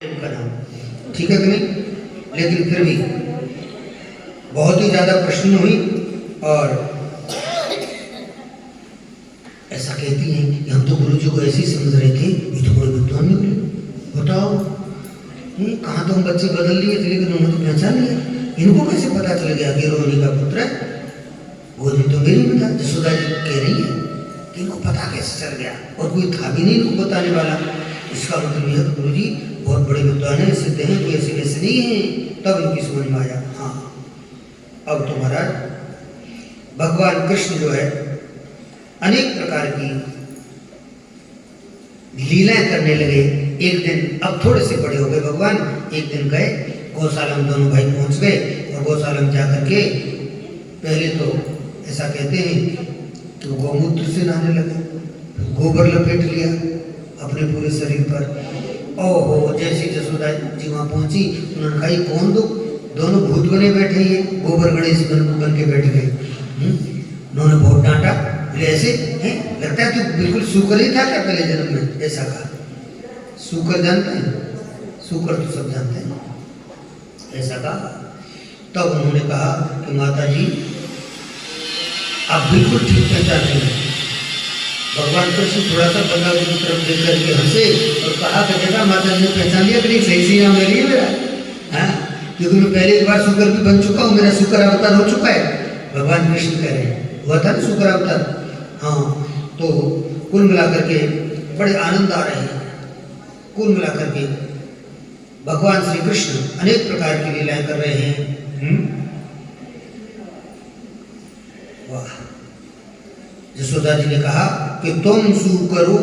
का नाम, ठीक है कि नहीं। लेकिन फिर भी बहुत ही ज्यादा प्रश्न हुई और ऐसा कहती हैं कि हम तो गुरु जी को ऐसे ही समझ रहे थे, ये तो बड़े विद्वान निकले। बताओ कहाँ तो हम बच्चे बदल लिए थे, लेकिन उन्होंने तो पहचान लिया। इनको कैसे पता चल गया कि रोहिणी का पुत्र है? गोदी तो मेरी में था। जसोदा जी कह रही है कि इनको पता कैसे चल गया, और कोई था भी नहीं इनको बताने वाला। इसका मतलब यह गुरु जी बहुत बड़े विद्वान है, सिद्ध हैं, कोई ऐसे वैसे नहीं है। तब इनकी समझ में आया, हाँ अब तो महाराज भगवान कृष्ण जो है अनेक प्रकार की लीलाएं करने लगे। एक दिन, अब थोड़े से बड़े हो गए भगवान, एक दिन गए गौशाला में, दोनों भाई पहुंच गए और गौशाला में जाकर के पहले तो ऐसा कहते हैं कि वो गौमूत्र से नहाने लगे, गोबर लपेट लिया अपने पूरे शरीर पर। ओहो, जैसे जसोदा जी वहाँ पहुंची, उन्होंने कहा कौन दो, दोनों भूत बने बैठे, ये गोबर गणेश बन के बैठ गए। उन्होंने बहुत डांटा, ऐसे हैं, लगता है तो बिल्कुल सूकर ही था क्या पहले जन्म में? ऐसा कहा। सूकर जानते हैं, सूकर तो सब जानते हैं, ऐसा कहा। तब उन्होंने कहा कि माता जी आप बिल्कुल ठीक पहचानते हैं। भगवान कृष्ण थोड़ा सा बंदा की तरफ देख करके हंसे और कहा कि देखा माता जी ने पहचान लिया कि नहीं, सही सही नाम ले लिया मेरा, हाँ, क्योंकि मैं पहले एक बार शुक्र भी बन चुका हूँ, मेरा शुक्र अवतार हो चुका है। भगवान कृष्ण कह रहे हैं हुआ था ना शुक्र अवतार। हाँ, तो कुल मिलाकर के बड़े आनंद आ रहे हैं। कुल मिलाकर के भगवान श्री कृष्ण अनेक प्रकार की लीलाएं कर रहे हैं। वाह। जसोदा जी ने कहा कि तुम सुकरो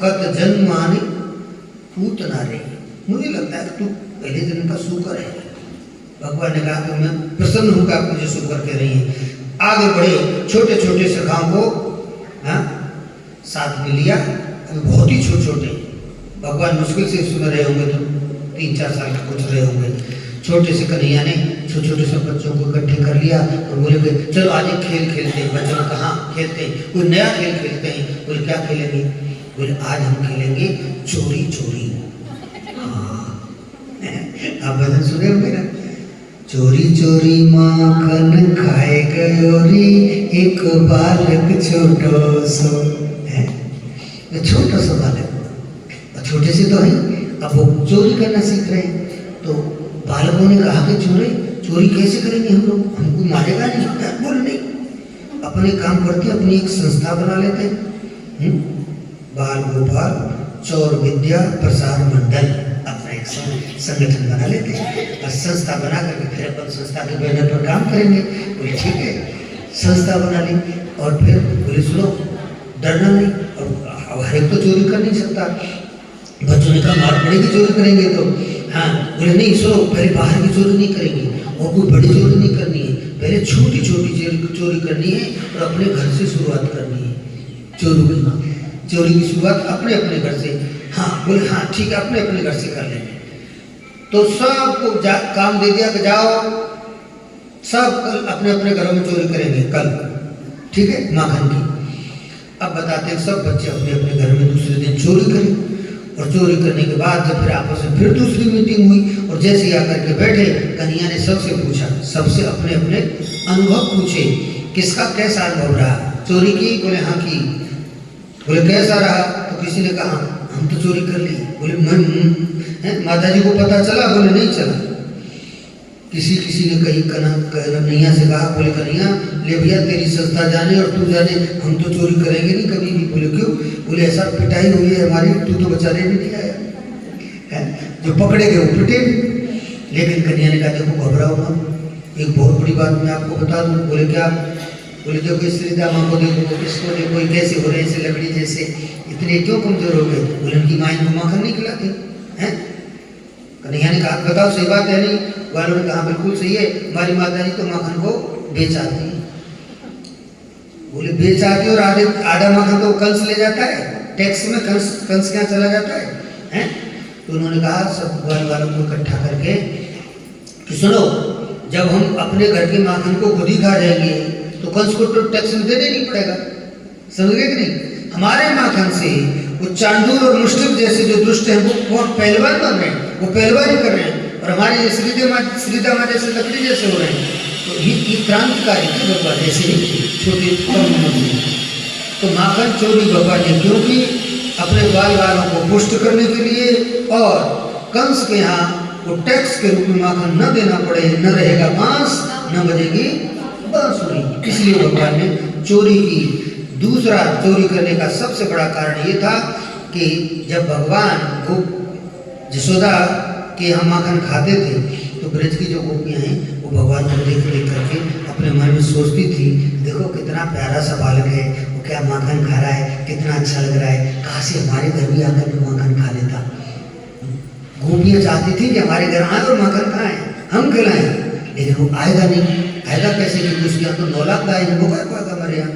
कत जन्मानि पूतना रे, मुझे लगता है तू पहले जन्म का शुकर है। भगवान ने कहा कि मैं प्रसन्न हूं कि आप मुझे शुक्र कह रही हैं। आगे बढ़े, छोटे छोटे सखाओं को साथ में लिया, बहुत ही छोटे छोटे, भगवान मुश्किल से सुन रहे होंगे तो 3-4 साल का कुछ रहे होंगे। छोटे से कन्हैया ने छोटे छोटे सब बच्चों को इकट्ठे कर लिया और बोले कि चलो आज एक खेल खेलते हैं। बच्चों ने कहा खेलते हैं, कोई नया खेल खेलते हैं। बोले क्या खेलेंगे? बोले आज हम खेलेंगे चोरी चोरी। आप भजन सुने होंगे ना, चोरी चोरी माखन खाए गयोरी, एक बालक छोटो सो है, छोटा सा बालक, छोटे से तो है, अब वो चोरी करना सीख रहे हैं। तो बालकों ने कहा कि चोरी कैसे करेंगे हम लोग, हमको मारेगा नहीं? बोले नहीं, अपने काम करते अपनी एक संस्था बना लेते हैं, बाल गोपाल चौर विद्या प्रसार मंडल, अपना एक संगठन बना लेते हैं और संस्था बना करके फिर अपन संस्था के बैनर पर काम करेंगे। बोले ठीक है, संस्था बना ली। और फिर बोले सुनो, डरना नहीं, और हर एक तो चोरी कर नहीं सकता। बच्चों ने कहा मार पड़ेगी चोरी करेंगे तो। हाँ, बोले नहीं सुनो, पहले बाहर की चोरी नहीं करेंगे और कोई बड़ी चोरी नहीं करनी है, पहले छोटी छोटी चोरी करनी है और अपने घर से शुरुआत करनी है। चोरी की शुरुआत अपने अपने घर से। हाँ, बोले हाँ ठीक है, अपने अपने घर से कर लेंगे। तो सबको काम दे दिया कि जाओ सब कल अपने अपने घरों में चोरी करेंगे कल, ठीक है, माखन की। अब बताते हैं सब बच्चे अपने अपने घर में दूसरे दिन चोरी करें, और चोरी करने के बाद जब फिर आपस में फिर दूसरी मीटिंग हुई और जैसे ही आकर के बैठे, कन्हैया ने सबसे पूछा, सबसे अपने अपने अनुभव पूछे, किसका कैसा अनुभव रहा चोरी की? बोले हाँ की। बोले कैसा रहा? तो किसी ने कहा हम तो चोरी कर ली। बोले माता जी को पता चला? बोले नहीं चला। किसी ने कही कन्हैया से कहा, बोले कन्हैया ले भैया तेरी संस्था जाने और तू जाने, हम तो चोरी करेंगे नहीं कभी भी। बोले क्यों? बोले ऐसा पिटाई हुई है हमारी, तू तो बचाने भी नहीं आया है, जो पकड़े गए वो पिटे भी। लेकिन कन्हैया ने कहा देखो घबराओ मत, एक बहुत बड़ी बात मैं आपको बता दूं। बोले क्या? बोले देखो श्री दामा को देखो, इसको देखो, ये कैसे हो रहे हैं ऐसे लकड़ी जैसे, इतने क्यों कमजोर हो गए? बोले उनकी माँ इनको माखन नहीं खिलाती है। कन्हैया ने कहा बताओ सही बात है नहीं? वालों ने कहा बिल्कुल सही है, हमारी माता जी तो माखन को बेच आती है। बोले बेच आती और आधा माखन तो कंस ले जाता है, टैक्स में कंस क्या चला जाता है? तो उन्होंने कहा सब वालों को इकट्ठा करके कि सुनो, जब हम अपने घर के माखन को खुद ही खा जाएंगे तो कंस को तो टैक्स में देना नहीं पड़ेगा, समझ गए कि नहीं? हमारे माखन से वो चांदूर और मुश्किल जैसे जो दुष्ट हैं वो बहुत पहलवान बन रहे हैं। वो पहलवानी कर रहे हैं और हमारे ये श्रीदा माँ जैसे लकड़ी जैसे हो रहे हैं। तो ये क्रांतिकारी थे भगवान, ऐसे नहीं थे छोटे कम उम्र में। तो माखन चोरी भगवान ने क्यों की? अपने बाल बालों को पुष्ट करने के लिए, और कंस के यहाँ वो टैक्स के रूप में माखन न देना पड़े, न रहेगा बांस न बजेगी बांसुरी, इसलिए भगवान ने चोरी की। दूसरा चोरी करने का सबसे बड़ा कारण ये था कि जब भगवान यशोदा के यहाँ माखन खाते थे तो ब्रज की जो गोपियाँ हैं वो भगवान को देख देख करके अपने मन में सोचती थी, देखो कितना प्यारा सा बालक है, वो क्या माखन खा रहा है, कितना अच्छा लग रहा है, कहाँ से हमारे घर भी आकर के माखन खा लेता। गोपियाँ चाहती थी कि हमारे घर आए और माखन खाएं, हम खिलाएं, लेकिन वो आएगा नहीं। आएगा कैसे? क्योंकि उसके यहाँ तो 9 लाख गाय है, वो क्या हमारे यहाँ।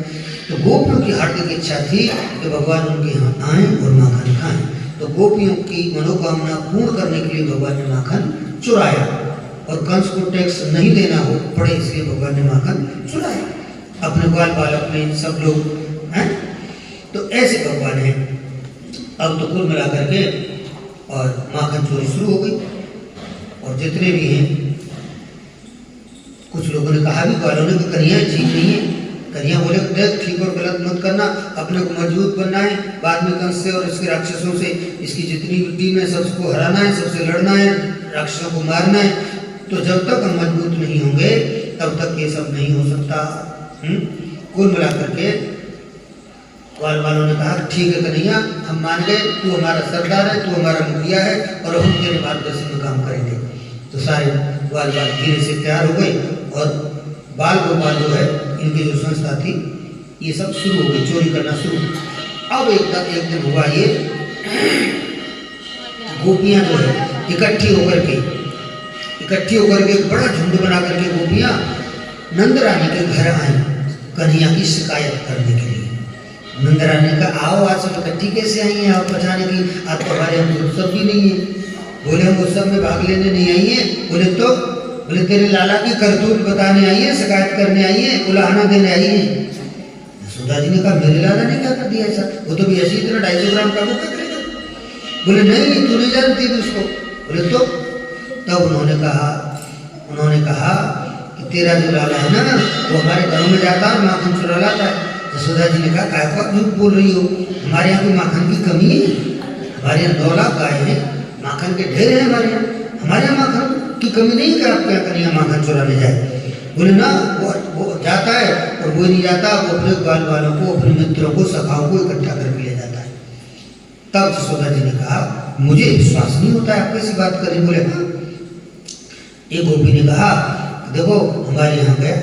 तो गोपियों की हार्दिक इच्छा थी कि भगवान उनके यहाँ आए और माखन खाएं। तो गोपियों की मनोकामना पूर्ण करने के लिए भगवान ने माखन चुराया, और कंस को टैक्स नहीं देना हो पड़े इसलिए भगवान ने माखन चुराया। अपने ग्वाल बालक में सब लोग हैं, तो ऐसे भगवान है। अब तो कुल मिला करके और माखन चोरी शुरू हो गई, और जितने भी हैं, कुछ लोगों ने कहा भी, ग्वालों ने कि कन्हैया ठीक नहीं है। कन्हैया बोले देख ठीक और गलत मत करना, अपने को मजबूत बनना है, बाद में कंस से और इसके राक्षसों से इसकी जितनी भी टीम है सबको हराना है, सबसे लड़ना है, राक्षसों को मारना है। तो जब तक हम मजबूत नहीं होंगे तब तक ये सब नहीं हो सकता। कुल मिलाकर के ग्वाल वालों ने कहा ठीक है कन्हैया, हम मान गए, तू हमारा सरदार है, तू हमारा मुखिया है, और हम तेरे मार्गदर्शन में काम करेंगे। तो सारे ग्वाल बाल धीरे से तैयार हो गए, और बाल गोपाल जो है इनकी जो संस्था थी ये सब शुरू हो गई, चोरी करना शुरू। अब एक दिन हुआ ये, गोपियाँ जो है इकट्ठी होकर के बड़ा झुंड बना करके गोपियाँ नंद रानी के घर आई कन्हैया की शिकायत करने के लिए। नंद रानी का आओ, आज सब इकट्ठी कैसे आई हैं, आप बचाने की, आप तो हमारे हम उत्सव भी नहीं है। बोले हम उत्सव में भाग लेने नहीं आई है। बोले तेरे लाला की करतूत बताने आई है, शिकायत करने आई है, उलाहना देने आई है। यशोदा जी ने कहा मेरे लाला ने क्या कर दिया ऐसा, वो तो भी ऐसे ही इतना 250 ग्राम का वो क्या करेगा। बोले नहीं तू नहीं जानती थी उसको। बोले तो तब उन्होंने कहा कि तेरा जो लाला है ना वो हमारे घरों में जाता है, माखन चुरा लाता है। यशोदा जी ने कहा काय को झूठ बोल रही हो, हमारे यहाँ कोई माखन की कमी है? हमारे यहाँ 9 लाख गाय है, माखन के ढेर है हमारे यहाँ माखन की कमी नहीं है कि आप क्या करिए माखन चुराने जाए। बोले ना वो जाता है, और वो नहीं जाता, वो अपने ग्वाल वालों को, अपने मित्रों को, सखाओं को इकट्ठा करके ले जाता है। तब यशोदा जी ने कहा मुझे विश्वास नहीं होता है, आप कैसी बात करें। बोले हाँ। एक गोपी ने कहा देखो हमारे यहाँ गया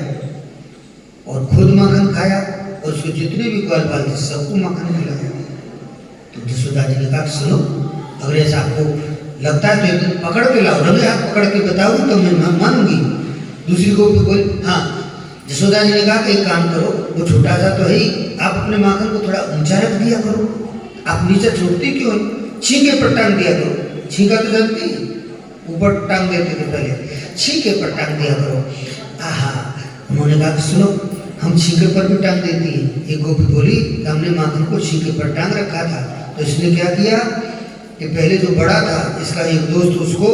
और खुद माखन खाया, और उसके जितने भी ग्वाल बाल थे सबको माखन खिलाया। तो यशोदा जी ने कहा सुनो, अगर ऐसा आपको लगता है तो एक दिन पकड़ के लाओ, रंगे हाथ पकड़ के बताओ तो मैं मानूंगी। दूसरी गोपी बोली हाँ। यशोदा जी ने कहा कि एक काम करो, वो छोटा सा तो है ही, आप अपने माखन को थोड़ा ऊंचा रख दिया करो, आप नीचे छोड़ती क्यों, छींके पर टांग दिया करो। छींका तो जानती है, ऊपर टांग देते थे पहले, छींके पर टांग दिया करो। आहा। उन्होंने कहा सुनो हम छींके पर भी टांग देती है। एक गोपी बोली कि हमने माखन को छींके पर टांग रखा था। तो इसने क्या किया कि पहले जो बड़ा था इसका एक दोस्त उसको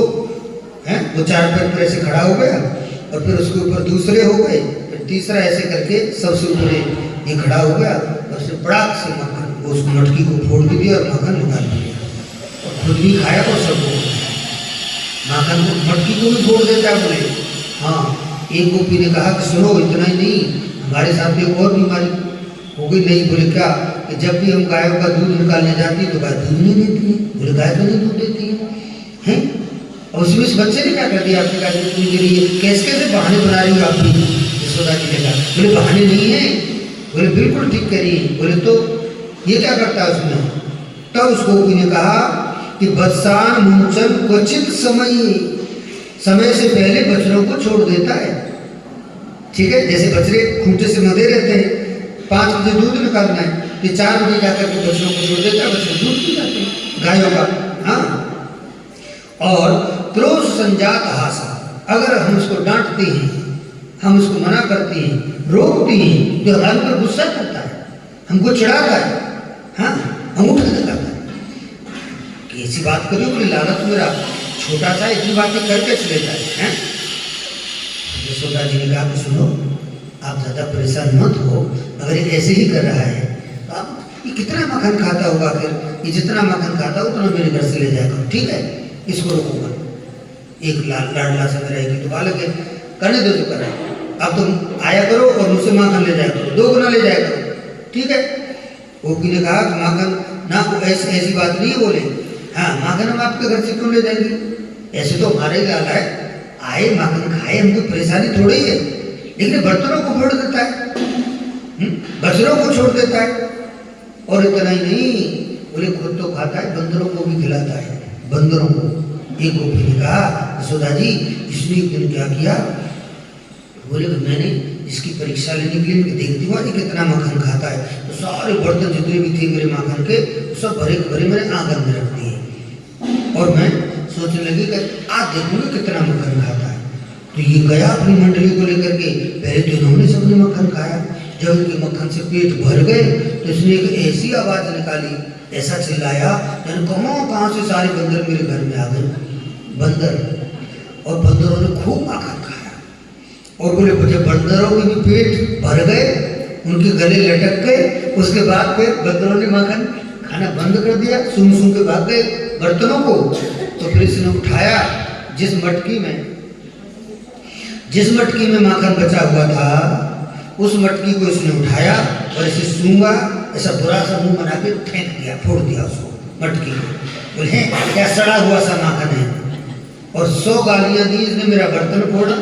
वो 4 पैर पर ऐसे खड़ा हो गया, और फिर उसके ऊपर दूसरे हो गए, फिर तीसरा ऐसे करके सबसे ऊपर ये खड़ा हो गया, और उसने बड़ाक से माखन उस मटकी को फोड़ भी दिया और माखन निकाल दिया, और खुद भी खाया और सबको माखन को मटकी को भी फोड़ देता। बोले हाँ। एक गोपी ने कहा कि सुनो इतना ही नहीं, हमारे साथ एक और बीमारी हो गई। नहीं। बोले क्या कि जब भी हम गायों का दूध निकालने जाती तो गाय दूध नहीं देती है। बोले गाय तो नहीं दूध देती है। और उसमें इस बच्चे ने क्या कर दिया, आपकी गाय दूध नहीं दे रही है, कैसे बहाने बना रही हो आप भी। यशोदा जी ने कहा बोले बहाने नहीं है। बोले बिल्कुल ठीक कह रही है। बोले तो ये क्या करता है उसमें। तब उस गोपी ने कहा कि बत्सान मुंचन क्वचित समय से पहले बछड़ों को छोड़ देता है। ठीक है, जैसे बछड़े खूंटे से बंधे रहते हैं, 5 बजे दूध निकालना है, तो 4 बजे जाकर के बछड़ों को छोड़ देता है, बछड़े दूध पी जाते हैं गायों का। हाँ। और क्रोध संजात हासा, अगर हम उसको डांटते हैं, हम उसको मना करते हैं, रोकते हैं, तो हमारे ऊपर गुस्सा करता है, हमको चिढ़ाता है। हाँ, अंगूठा दिखाता है कि ऐसी बात करियो, बोले लालच मेरा छोटा सा इतनी बातें करके चले जाए हैं। यशोदा जी ने कहा कि सुनो, आप ज़्यादा परेशान मत हो, अगर ये ऐसे ही कर रहा है तो आप ये कितना मक्खन खाता होगा, फिर ये जितना मक्खन खाता है उतना मेरे घर से ले जाया करो, ठीक है, इसको रोको मत। एक लाडला सा मेरा एक तो बालक है, करने दो जो कर रहा है, अब तुम आया करो और मुझसे माखन ले जाया करो, 2 गुना ले जाया करो, ठीक है। गोपी ने कहा कि माखन ना, ऐसी बात नहीं बोले, हाँ माखन हम आपके घर से क्यों ले जाएंगे, ऐसे तो हमारे ही लाला है, आए माखन खाए, हमको परेशानी थोड़ी है, लेकिन बर्तनों को छोड़ देता है, बछड़ों को छोड़ देता है, और इतना ही नहीं बोले खुद तो खाता है, बंदरों को भी खिलाता है, बंदरों को। एक गोपी ने कहा यशोदा जी इसने एक दिन क्या किया, बोले कि मैंने इसकी परीक्षा लेने के लिए देखती हूँ कि कितना मक्खन खाता है, तो सारे बर्तन जितने भी थे मेरे मक्खन के सब भरे भरे मैंने आंगन में रख दिए, और मैं सोचने लगी कि आज देखूंगी कितना मक्खन खाता है। तो ये गया अपनी मंडली को लेकर के, पहले तो इन्होंने सबने मक्खन खाया, जब इनके मक्खन से पेट भर गए तो इसने एक ऐसी आवाज़ निकाली, ऐसा चिल्लाया यानी कहाँ से सारे बंदर मेरे घर में आ गए, बंदर, और बंदरों ने खूब मक्खन खाया, और बोले जब बंदरों के भी पेट भर गए, उनके गले लटक गए, उसके बाद फिर बंदरों ने मक्खन खाना बंद कर दिया, सुन सुन के भाग गए बर्तनों को। तो फिर इसने उठाया जिस मटकी में माखन बचा हुआ था, उस मटकी को इसने उठाया और इसे सूंघा, ऐसा बुरा सा मुंह बना के फेंक दिया, फोड़ दिया उसको मटकी को, बोले क्या सड़ा हुआ सा माखन है, और 100 गालियां दी इसने, मेरा बर्तन फोड़ा,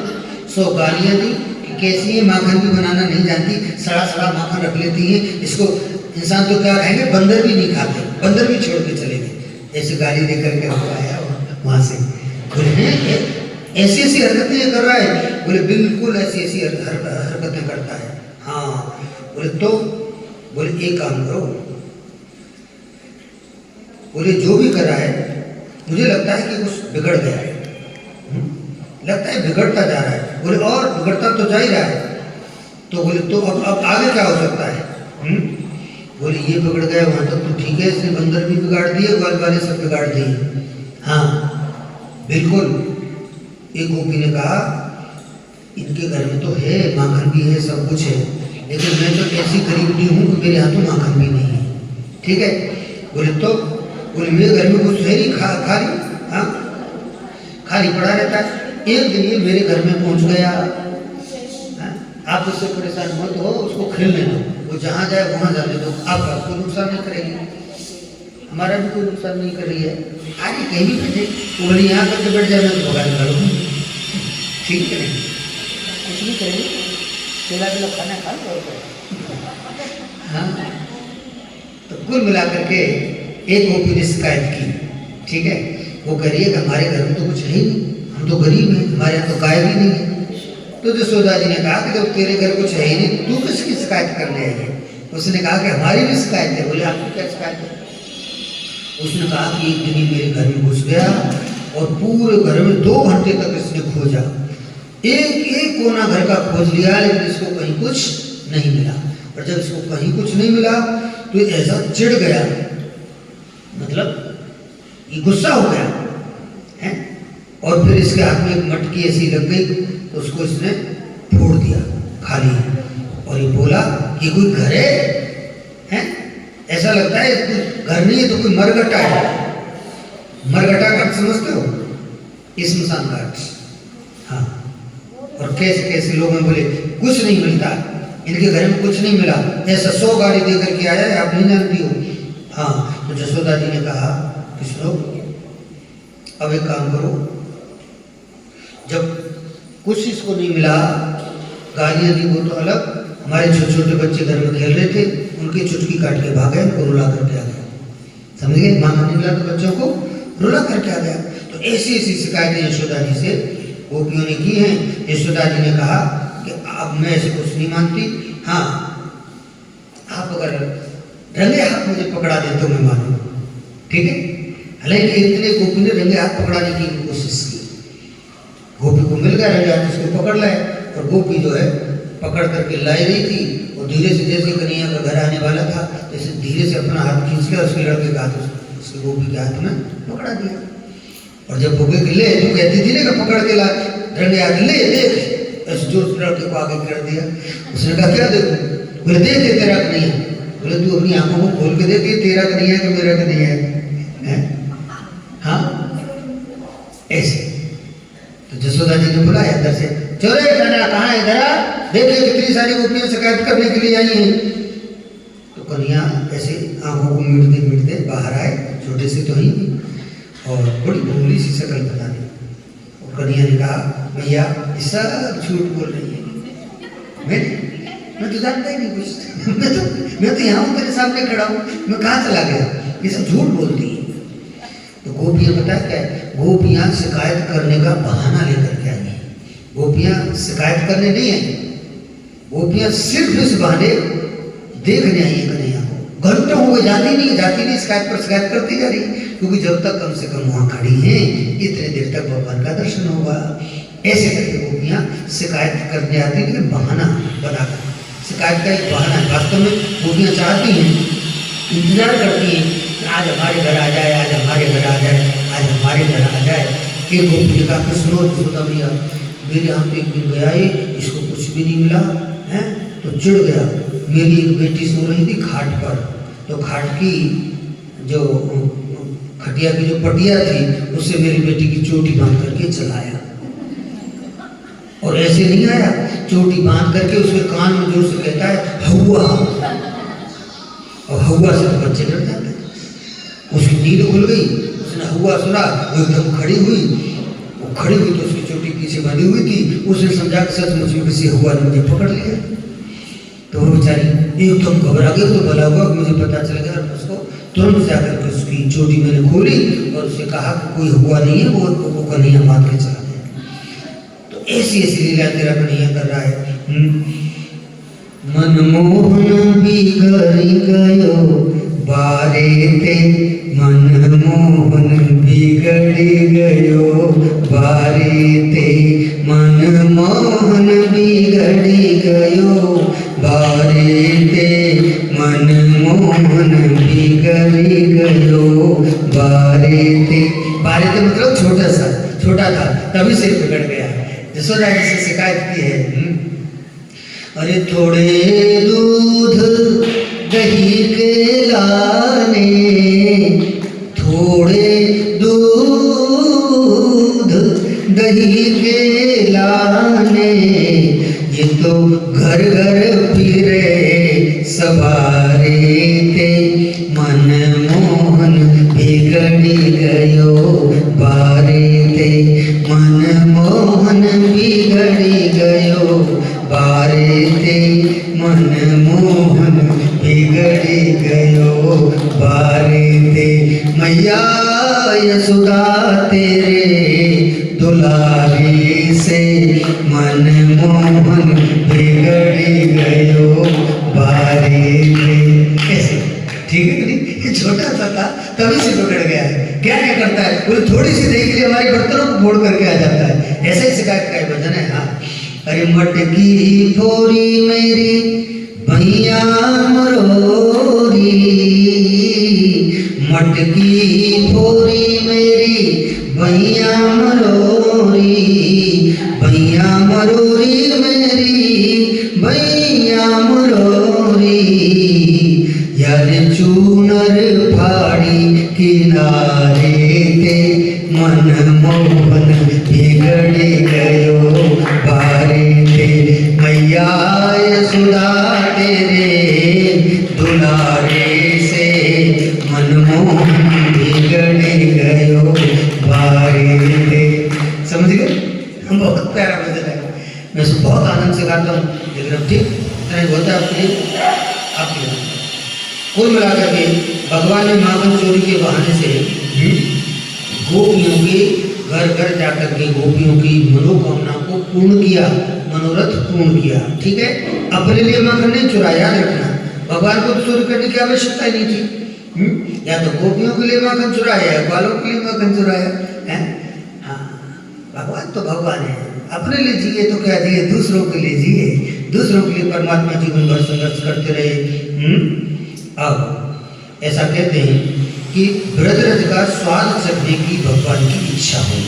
100 गालियां दी कि कैसी है, माखन भी बनाना नहीं जानती, सड़ा सड़ा माखन रख लेती है, इसको इंसान तो क्या कहेंगे, बंदर भी नहीं खाते, बंदर भी छोड़ के चले गए, ऐसी गाली दे करके आया वहाँ से। बोले ऐसी ऐसी हरकतें कर रहा है, बोले बिल्कुल ऐसी ऐसी हरकतें करता है, हाँ। बोले तो बोले एक काम करो, बोले जो भी कर रहा है मुझे लगता है कि कुछ बिगड़ गया है, लगता है बिगड़ता जा रहा है, बोले और बिगड़ता तो जा ही रहा है, तो बोले तो अब आगे क्या हो सकता है, बोले ये बिगड़ गया वहाँ तक तो ठीक है, इसने बंदर भी बिगाड़ दिए, ग्वाल वाले सब बिगाड़ दिए, हाँ बिल्कुल। एक गोपी ने कहा इनके घर में तो है, माखन भी है, सब कुछ है, लेकिन मैं तो ऐसी गरीबी हूँ कि मेरे हाथों माखन भी नहीं है, ठीक है। बोले तो बोले मेरे घर में कुछ है नहीं, खाली, हाँ खाली पड़ा रहता है, एक दिन ये मेरे घर में पहुँच गया, आप उससे परेशान मत हो, उसको खेलने दो, वो जहाँ जाए वहाँ जाने दो, आपका कोई नुकसान नहीं करेगी, हमारा भी कोई नुकसान नहीं कर रही है, आगे कहीं भी बैठे, बोले यहाँ करके बैठ जाए, मैं तो भगा निकालूँ, ठीक है नहीं, कुछ नहीं करेगी, केला केला खाना खा लो, हाँ। तो कुल मिला करके एक गोपी ने शिकायत की, ठीक है, वो कह रही है कि हमारे घर में तो कुछ है ही नहीं, हम तो गरीब हैं, हमारे यहाँ तो गाय भी नहीं है। तो यशोदा जी ने कहा कि जब तेरे घर कुछ है ही नहीं, तू किसकी शिकायत करने आई है? उसने कहा कि हमारी भी शिकायत है। बोले आपकी क्या शिकायत है? उसने कहा कि एक दिन मेरे घर में घुस गया और पूरे घर में 2 घंटे तक इसने खोजा, एक एक कोना घर का खोज लिया, लेकिन इसको कहीं कुछ नहीं मिला। और जब इसको कहीं कुछ नहीं मिला तो ऐसा चिढ़ गया, मतलब ये गुस्सा हो गया है, और फिर इसके हाथ में एक मटकी ऐसी लग गई तो उसको इसने फोड़ दिया खाली, और ये बोला कि कोई घर है? ऐसा लगता है घर नहीं है तो कोई मरघटा है। मरघटा घाट समझते हो? स्मशान घाट, हाँ। और कैसे कैसे लोग हैं, बोले कुछ नहीं मिलता, इनके घर में कुछ नहीं मिला, ऐसा 100 गाड़ी दे करके आया है, आप नहीं जानती हो। हाँ, तो यशोदा जी ने कहा कि सुनो, अब एक काम करो, जब कुछ इसको नहीं मिला, गालियाँ दी वो तो अलग, हमारे छोटे छोटे बच्चे घर में खेल रहे थे, उनकी चुटकी काट के भागे, उनको रुला करके आ गया, समझ गए? माँ नहीं मिला तो बच्चों को रुला करके आ गया। तो ऐसी ऐसी शिकायतें यशोदा जी से गोपियों ने की हैं। यशोदा जी ने कहा कि अब मैं ऐसे कुछ नहीं मानती, हाँ आप अगर रंगे हाथ मुझे पकड़ा दे तो मैं मानूँ, ठीक है। हालांकि इतने गोपी ने रंगे हाथ पकड़ाने की कोशिश की, गोपी को मिल गया रंगे हाथ, उसको पकड़ लाए, और गोपी जो है पकड़ करके लाई रही थी, और धीरे से जैसे कन्हैया का घर आने वाला था, जैसे धीरे से अपना हाथ खींच लिया, उसके लड़के का हाथ उसके गोपी के हाथ में पकड़ा दिया। और जब वो के ले तू कहती थी ना कि पकड़ के ला डंडे हाथ ले देख, ऐसे जोर से लड़के को आगे कर दिया। उसने कहा क्या देखूं? बोले देख ये तेरा का नहीं है। बोले तू अपनी आंखों को खोल के देख, ये तेरा का नहीं है कि मेरा का नहीं है? हाँ ऐसे। तो जसोदा जी ने बुलाया अंदर से, चलो कन्या कहाँ है, इधर आ, देखिए कितनी सारी गोपियां शिकायत करने के लिए आई हैं। तो कन्या ऐसे आंखों को मीटते मीटते बाहर आए, छोटे से तो ही और बड़ी भोली सी शक्ल बता दी। और कन्या ने कहा भैया ये सब झूठ बोल रही है, मैं तो जानता ही नहीं कुछ मैं तो यहाँ हूँ तेरे सामने खड़ा हूँ, मैं कहाँ चला गया, ये सब झूठ बोलती है। तो गोपियाँ पता है क्या है, गोपियाँ शिकायत करने का बहाना लेकर के आई हैं। गोपियाँ शिकायत करने नहीं आई, गोपियाँ सिर्फ इस बहाने देखने आई है कन्हैया को। घंटों हो गए जाती नहीं शिकायत पर शिकायत करती जा रही, क्योंकि जब तक कम से कम वहाँ खड़ी हैं इतने देर तक भगवान का दर्शन होगा। ऐसे करके गोपियाँ शिकायत करने आती, लेकिन बहाना बनाकर। शिकायत का एक बहाना है, वास्तव में गोपियाँ चाहती हैं, इंतजार करती हैं आज हमारे घर आ जाए, आज हमारे घर आ जाए, आज हमारे घर आ जाए। एक गोपी ने कहा सुनो सुनता भैया, मेरे यहाँ पे एक दिन गया है, इसको कुछ भी नहीं मिला है, तो चिढ़ गया। मेरी एक बेटी सो रही थी खाट पर, तो खाट की जो खटिया की जो पटिया थी उससे मेरी बेटी की चोटी बांध करके चलाया। और ऐसे नहीं आया, चोटी बांध करके उसके कान में जोर से कहता है हवा, और हवा से तो बच्चे डर जाते। उसकी नींद खुल गई, उसने हुआ सुना, वो एकदम खड़ी हुई। वो खड़ी हुई तो उसकी चोटी पीछे बंधी हुई थी, उसने समझा कि सचमुच में किसी हुआ ने मुझे पकड़ लिया। तो वो बेचारी एकदम घबरा गई, तो भला हुआ मुझे पता चल गया। और उसको तुरंत जाकर के उसकी चोटी मैंने खोली और उससे कहा कि कोई हुआ नहीं है, वो कन्हैया बांध के चला गया। तो ऐसी ऐसी लीला तेरा कन्हैया कर रहा है। मनमोहन बिगड़ी गयो बारे ते, मनमोहन बिगड़ी गयो बारे ते, मनमोहन बिगड़ी गयो बारे ते, मनमोहन बिगड़ी गयो बारे ते। बारे ते मतलब छोटा था, तभी से बिगड़ गया। जसोदा जी से शिकायत की है, अरे थोड़े दूध दही के लाने, थोड़े दूध दही के लाने, ये तो घर घर फिरे सवारे थे, मनमोहन बिगड़ी गयो बारे थे, मनमोहन बिगड़ी गयो बारे थे, मनमोहन बिगड़ी गयो बारे थे। मैया यशोदा तेरे दुलारी से, मनमोहन बिगड़ी गयो बारे थे। कैसे ठीक है कि नहीं? ये छोटा सा था तभी से बिगड़ गया है। क्या क्या करता है, वो थोड़ी सी देख लिए हमारे बर्तनों को फोड़ करके आ जाता है। ऐसे ही शिकायत का भजन है। हाँ, अरे मटकी फोरी मेरी भैया मरोरी, मटकी फोरी मेरी भैया मरोरी, भैया मरोरी मेरी भैया मरोरी, यार चूनर फाड़ी किनारे ते, मनमोहन बिगड़ी गयो बारे थे। मैया यशोदा तेरे दुलारे से, मनमोहन बिगड़ी गयो बारे थे। समझ गए? बहुत प्यारा भजन है, मैं इसको बहुत आनंद से गाता हूँ, लेकिन अब ठीक नहीं होता आपके लिए। कुल मिलाकर के भगवान ने माखन चोरी के बहाने से गोपियों के घर घर जाकर के गोपियों की मनोकामना को पूर्ण किया, मनोरथ पूर्ण किया। ठीक है, अपने लिए माखन नहीं चुराया, याद रखना। भगवान को तो चोरी करने की आवश्यकता ही नहीं थी। या तो गोपियों के लिए माखन चुराया या बालों के लिए माखन चुराया है। हाँ, भगवान तो भगवान है, अपने लिए जिए तो क्या जिए, दूसरों के लिए जिए, दूसरों के लिए परमात्मा जीवन भर संघर्ष करते रहे। अब ऐसा कहते हैं कि ब्रजरज का स्वाद चखने की भगवान की इच्छा हुई।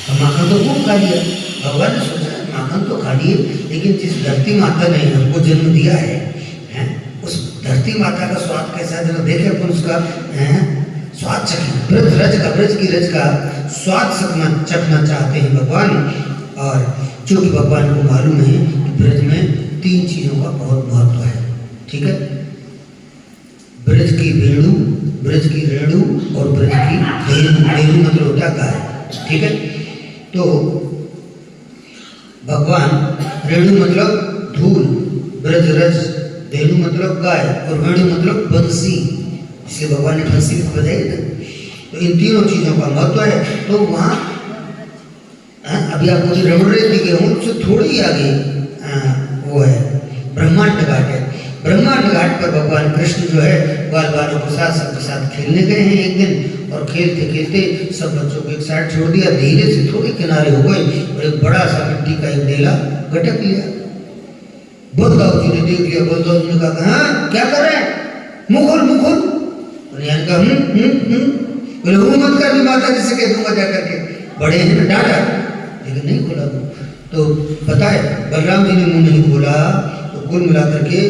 तो माखन तो खूब खा लिया, भगवान ने सोचा माखन तो खा लिए, लेकिन जिस धरती माता ने हमको जन्म दिया है, उस धरती माता का स्वाद कैसा है जरा देखे अपन उसका स्वाद चखें। ब्रज की रज का स्वाद चखना चाहते हैं भगवान। और चूंकि भगवान को मालूम है कि ब्रज में 3 चीज़ों का बहुत महत्व है, ठीक है, ब्रज की वेणु, ब्रज की रेणु और ब्रज की धेनु मतलब होता है गाय, ठीक है। तो भगवान रेणु मतलब धूल, ब्रज रज, धेनु मतलब गाय और वेणु मतलब बंसी, इसलिए भगवान ने बंसी भी बजाई ना। तो इन तीनों चीज़ों का महत्व है। तो वहाँ अभी आपको जो रमण दिखे हूँ उससे थोड़ी आगे वो है ब्रह्मांड घाट है। ब्रह्मांड घाट पर भगवान कृष्ण जो है बाल बालों के साथ सबके साथ खेलने गए हैं एक दिन, और खेलते खेलते सब बच्चों को एक साइड छोड़ दिया, धीरे से थोड़े किनारे हो गए और एक बड़ा सा मिट्टी का एक ढेला गटक लिया। बलदाऊ जी ने देख लिया, बलदाऊ जी ने कहा हाँ क्या कर रहे हैं, मुँह खोल मुँह खोल। कहा बोले वो मत कर, माता जी से कह दूंगा जा करके, बड़े हैं ना, डांटा, लेकिन नहीं खोला। तो पता है बलराम जी ने मुंह नहीं खोला, तो कुल मिलाकर के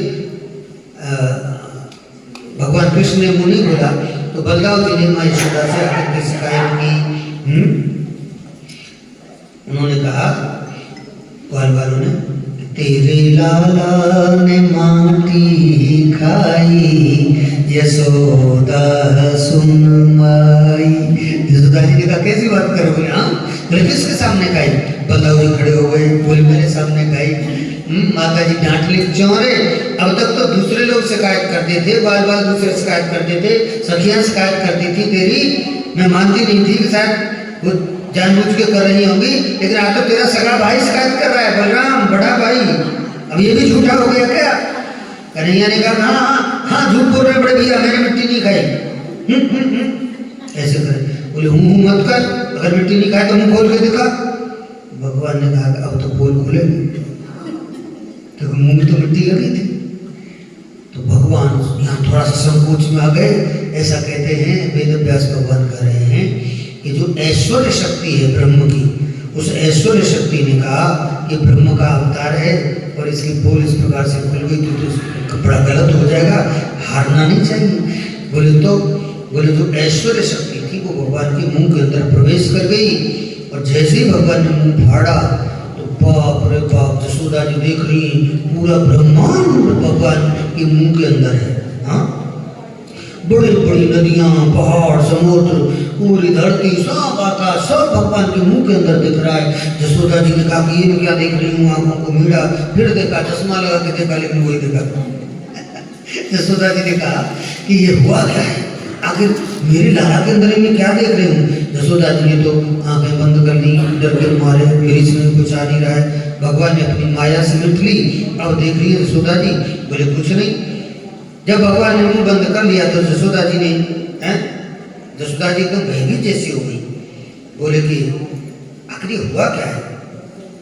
भगवान कृष्ण ने मुंह नहीं खोला, तो बलदाऊ जी ने माँ यशोदा से आकर के शिकायत की। उन्होंने कहा ग्वाल वालों ने, तेरे लाला ने माटी खाई, यशोदा सुन माई। यशोदा जी ने कहा कैसी बात करोगे, हाँ बोले किसके सामने खाई? बलदाऊ जी खड़े हो गए, बोले मेरे सामने खाई। माता जी डांट ली, क्यों रे? अब तक तो दूसरे लोग शिकायत करते थे, बाल बाल दूसरे शिकायत करते थे, सखियां शिकायत करती थी तेरी, मैं मानती नहीं थी कि शायद वो जानबूझ के कर रही होंगी, लेकिन आज तो तेरा सगा भाई शिकायत कर रहा है, बलराम बड़ा भाई, अब ये भी झूठा हो गया क्या? कन्हैया ने कहा हाँ हाँ हाँ झूठ बोल रहे बड़े भैया, मैंने मिट्टी नहीं खाई। ऐसे करे, बोले हूँ मत कर, अगर मिट्टी नहीं खाए तो मुंह खोल के दिखा। भगवान ने कहा अब तो पोल खुले, क्योंकि मुंह में तो मिट्टी लगी थी। तो भगवान यहाँ थोड़ा सा संकोच में आ गए। ऐसा कहते हैं वेद व्यास भगवान कह रहे हैं कि जो ऐश्वर्य शक्ति है ब्रह्म की, उस ऐश्वर्य शक्ति ने कहा कि ब्रह्म का अवतार है और इसकी पोल इस प्रकार से खुल गई तो बड़ा गलत हो जाएगा, हारना नहीं चाहिए। बोले जो ऐश्वर्य शक्ति थी वो भगवान के मुंह के अंदर प्रवेश कर गई, और जैसे ही भगवान ने मुंह फाड़ा तो बाप रे बाप, यशोदा जी देख रही पूरा ब्रह्मांड भगवान के मुंह के अंदर है। हाँ, बड़ी बड़ी नदियाँ, पहाड़, समुद्र, पूरी धरती, सब आकाश, सब भगवान के मुंह के अंदर दिख रहा है। यशोदा जी ने कहा कि ये मैं क्या देख रही हूँ, आंखों को मीड़ा, फिर देखा, चश्मा लगा के देखा, लेकिन वही देखा। यशोदा जी ने कहा कि ये हुआ क्या है, आखिर मेरी लाला के अंदर मैं क्या देख रही हूँ? यशोदा जी ने तो आंखें बंद कर ली, डर के मारे, मेरी इसमें कुछ आ नहीं रहा है। भगवान ने अपनी माया समेट ली, अब देख रही है यशोदा जी, बोले कुछ नहीं। जब भगवान ने मुंह बंद कर लिया तो यशोदा जी ने यशोदा जी एकदम भयभीत जैसी हो गई, बोले कि आखिर हुआ क्या है?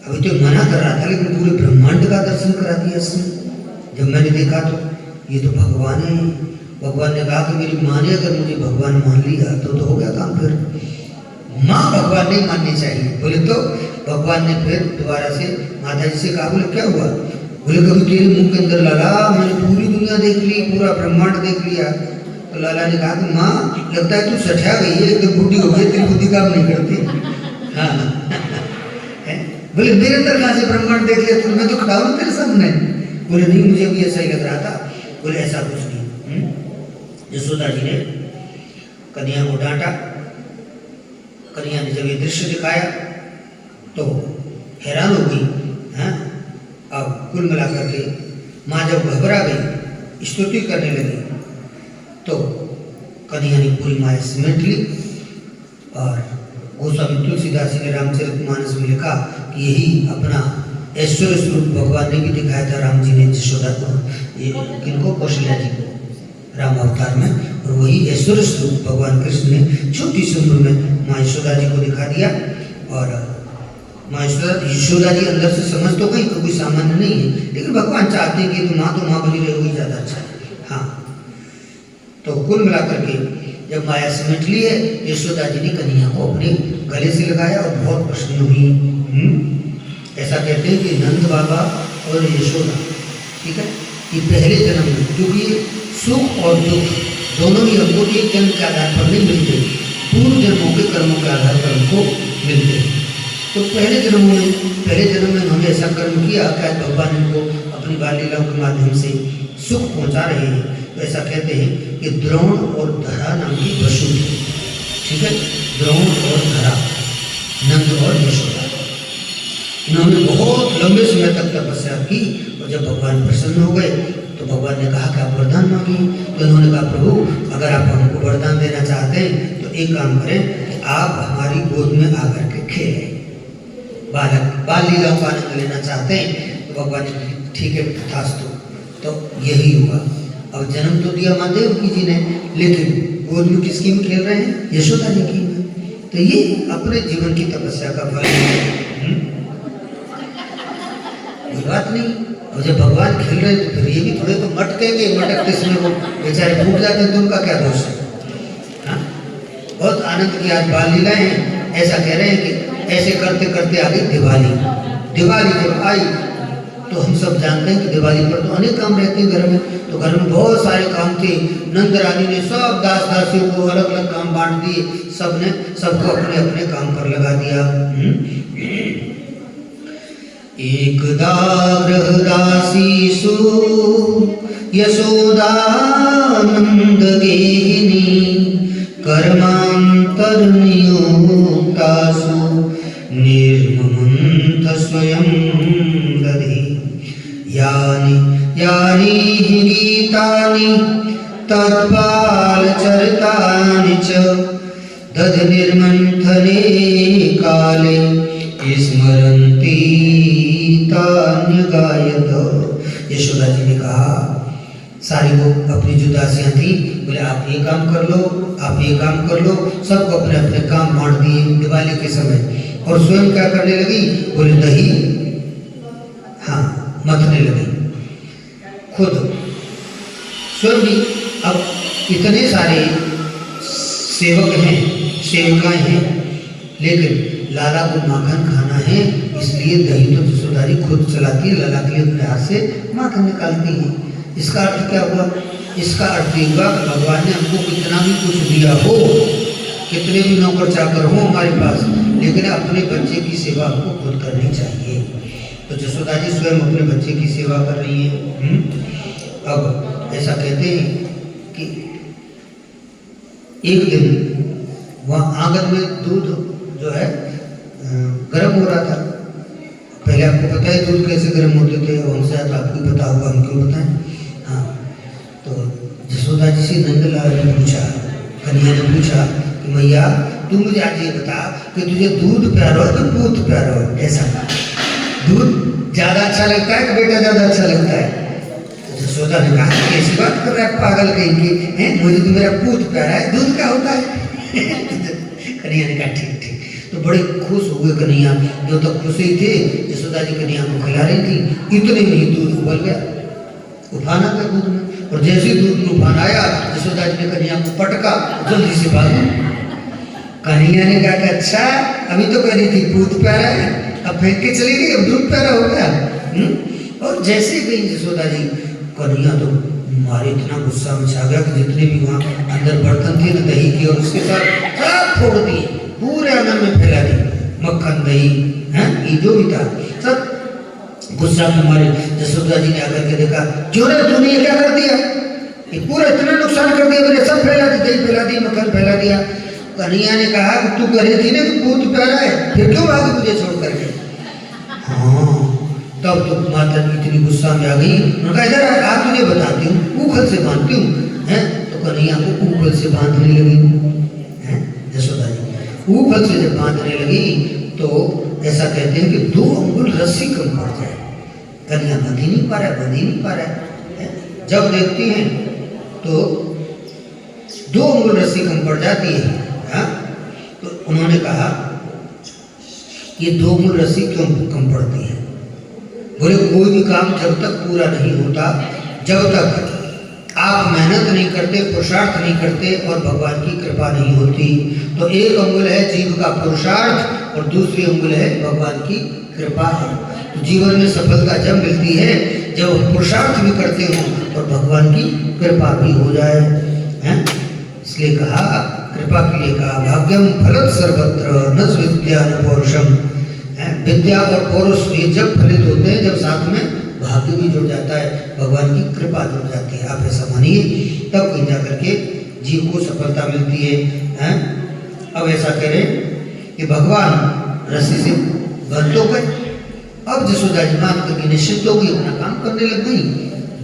अभी तो मना कर रहा था, लेकिन पूरे ब्रह्मांड का दर्शन करा दिया इसने। जब मैंने देखा तो ये तो भगवान है। भगवान ने कहा कि मेरी माँ ने अगर मुझे भगवान मान लिया तो हो गया काम। फिर माँ भगवान नहीं माननी चाहिए। बोले तो भगवान ने फिर दोबारा से माता जी से कहा, बोले क्या हुआ? बोले कभी तेरे मुंह के अंदर लाला मैंने पूरी दुनिया देख ली, पूरा ब्रह्मांड देख लिया। तो लाला ने कहा कि माँ लगता है तू सठा गई है, एकदम बुढ़ी हो गई, तेरी बुद्धि काम नहीं करती। हाँ बोले मेरे अंदर कहाँ से ब्रह्मांड देख लिया तूने, मैं तो खड़ा हूँ तेरे सामने। बोले नहीं मुझे भी ऐसा ही लग रहा था। बोले ऐसा कुछ नहीं। यशोदा जी ने कन्हैया को डांटा। कन्हैया ने जब ये दृश्य दिखाया तो हैरान हो गई। हाँ, अब कुल मिलाकर के माँ जब घबरा गई, स्तुति करने लगी, तो कन्हैया ने पूरी माया समेट ली। और गोस्वामी तुलसीदास जी ने रामचरितमानस में लिखा कि यही अपना ऐश्वर्य स्वरूप भगवान ने भी दिखाया था राम जी ने यशोदा को, ये किनको, कौशल्या जी को राम अवतार में, और वही ऐश्वर्य स्वरूप भगवान कृष्ण ने छोटी सी उम्र में माँ यशोदा जी को दिखा दिया। और माँ यशोदा जी अंदर से समझ तो गई, कोई सामान्य नहीं है, लेकिन भगवान चाहते हैं कि तो माँ बनी रहे, वही ज़्यादा अच्छा है। हाँ, तो कुल मिलाकर के जब माया समेट ली है, यशोदा जी ने कन्हैया को अपने गले से लगाया और बहुत प्रसन्न हुई। ऐसा कहते हैं कि नंद बाबा और यशोदा, ठीक है, ये पहले जन्म में, क्योंकि सुख और दुख दोनों ही हमको एक जन्म के आधार पर नहीं मिलते, पूर्व जन्मों के कर्मों के आधार पर हमको मिलते हैं। तो पहले जन्म में उन्होंने ऐसा कर्म किया कि भगवान इनको अपनी बाल लीलाओं के माध्यम से सुख पहुंचा रहे हैं। तो ऐसा कहते हैं कि द्रोण और धरा नाम की वसु थी, ठीक है, द्रोण और धरा, नंद और यशोदा, इन्होंने बहुत लंबे समय तक तपस्या की। और जब भगवान प्रसन्न हो गए तो भगवान ने कहा कि आप वरदान मांगिए। तो इन्होंने कहा, प्रभु अगर आप हमको वरदान देना चाहते हैं तो एक काम करें कि आप हमारी गोद में आकर के खेलें, बाल लीलाओं का आनंद लेना चाहते हैं। तो भगवान ने ठीक है तथास्तु, तो यही हुआ। अब जन्म तो दिया माँ देवकी जी ने, लेकिन गोद में किसकी में खेल रहे हैं? यशोदा जी की में। तो ये अपने जीवन की तपस्या का फल है, कोई बात नहीं। और जब भगवान खेल रहे हैं तो फिर ये भी थोड़े तो मटकेंगे, मटकते समय वो बेचारे फूट जाते हैं तो उनका क्या दोष है? हाँ, बहुत आनंद की आज बाल लीलाएं हैं। ऐसा कह रहे हैं कि ऐसे करते करते आ गई दिवाली। दिवाली जब आई तो हम सब जानते हैं कि दिवाली पर तो अनेक काम रहते हैं घर में। तो घर में बहुत सारे काम थे। नंद रानी ने सब दास दासियों को अलग अलग काम बांट दिए, सबको अपने अपने काम पर लगा दिया। एकदा गृहदासीषु यशोदा नंदगेहिनी कर्मान्तरनियोक्तासु निर्ममन्थ स्वयं दधि यानि यानि हि गीतानि तत्पालचरितानि च दधि निर्मन्थने काले स्मरन्ति तान्य गायत। यशोदा जी ने कहा, सारी वो अपनी जो दासियां थी, बोले आप ये काम कर लो, आप ये काम कर लो, सबको अपने अपने काम बांट दिए दिवाली के समय। और स्वयं क्या करने लगी? बोले दही हाँ मथने लगी खुद स्वयं भी। अब इतने सारे सेवक हैं, सेविकाएं हैं, लेकिन लाला को माखन खाना है, इसलिए दही तो यशोदा जी खुद चलाती है, लाला के लिए अपने हाथ से माखन निकालती है। इसका अर्थ क्या हुआ? इसका अर्थ ये हुआ कि भगवान ने हमको कितना भी कुछ दिया हो, कितने भी नौकर चाकर हो हमारे पास, लेकिन अपने बच्चे की सेवा हमको खुद करनी चाहिए। तो यशोदा जी स्वयं अपने बच्चे की सेवा कर रही है। अब ऐसा कहते हैं कि एक दिन वहाँ आंगन में दूध जो है गर्म हो रहा था। पहले आपको पता है दूध कैसे गर्म होते थे, हमसे आज आपको पता होगा, हम क्यों बताएं। हाँ, तो यशोदा जी से नंदलाल ने पूछा, कन्हैया ने पूछा कि मैया तू मुझे आज ये बता कि तुझे दूध प्यारा हो तो पूत प्यारा हो, कैसा दूध ज़्यादा अच्छा लगता है कि बेटा ज़्यादा अच्छा लगता है? तो यशोदा ने कहा कैसी बात कर रहा है पागल कहीं की, है मुझे तो मेरा पूत प्यारा है, दूध क्या होता है? कन्हैया ने कहा ठीक ठीक। तो बड़े खुश हुए कन्हैया, जो तक खुश ही थे यशोदा जी कन्हैया को खिला रही थी, इतने में ही दूध उबल गया, उफान आ गया दूध में। और जैसे ही दूध में उफान आया यशोदा जी ने कन्हैया को पटका, जल्दी से भागी। कन्हैया ने कहा कि अच्छा अभी तो कह रही थी पूत प्यारा है, अब फेंक के चली गई, अब दूध प्यारा हो गया। और जैसे गई यशोदा जी, कन्हैया तो मारे इतना गुस्सा में छा गया कि जितने भी वहाँ अंदर बर्तन थे ना दही के और उसके साथ सब फोड़ दिए, पूरे आंगन में फैला दी, मक्खन दही है ये जो भी था सब। गुस्सा में मारे यशोदा जी ने आकर के देखा, क्यों रे तूने ये क्या कर दिया? ये पूरा इतना नुकसान कर दिया, मैंने सब फैला दी, दही फैला दी, मक्खन फैला दिया। कन्हैया ने कहा तू कह रही थी ना कि पूत प्यारा है, फिर क्यों भागी मुझे छोड़ करके? हाँ, तब तो माता जी इतनी गुस्सा में आ गई, उन्होंने कहा इधर आ तुझे बताती हूँ, ऊखल से बांधती हूँ। हैं तो कन्हैया को ऊखल से बांधने लगी, हैं यशोदा जी ऊखल से जब बांधने लगी तो ऐसा कहते हैं कि 2 अंगुल रस्सी कम पड़ जाए। कन्हैया बंध ही नहीं पा रहा, बंध ही नहीं पा रहा है। जब देखती हैं तो 2 अंगुल रस्सी कम पड़ जाती है। हाँ, तो उन्होंने कहा ये 2 अंगुल रस्सी क्यों कम पड़ती है? बोले कोई भी काम जब तक पूरा नहीं होता, जब तक आप मेहनत नहीं करते, पुरुषार्थ नहीं करते और भगवान की कृपा नहीं होती। तो एक अंगुल है जीव का पुरुषार्थ और दूसरी अंगुल है भगवान की कृपा। तो जीवन में सफलता जब मिलती है जब हम पुरुषार्थ भी करते हो और भगवान की कृपा भी हो जाए, हैं? इसलिए कहा, कृपा के लिए कहा, भाग्यम फलत सर्वत्र न विद्या न पौरुषम। विद्या और पौरुष ये जब फलित होते हैं जब साथ में भाग्य भी जुड़ जाता है, भगवान की कृपा जुड़ जाती है। आप ऐसा मानिए, तब कहीं जाकर के जीव को सफलता मिलती है, हैं? अब ऐसा करें कि भगवान रस्सी से बंध तो गए, अब जसोदा जी मान करके निश्चित हो गई, अपना काम करने लग गई।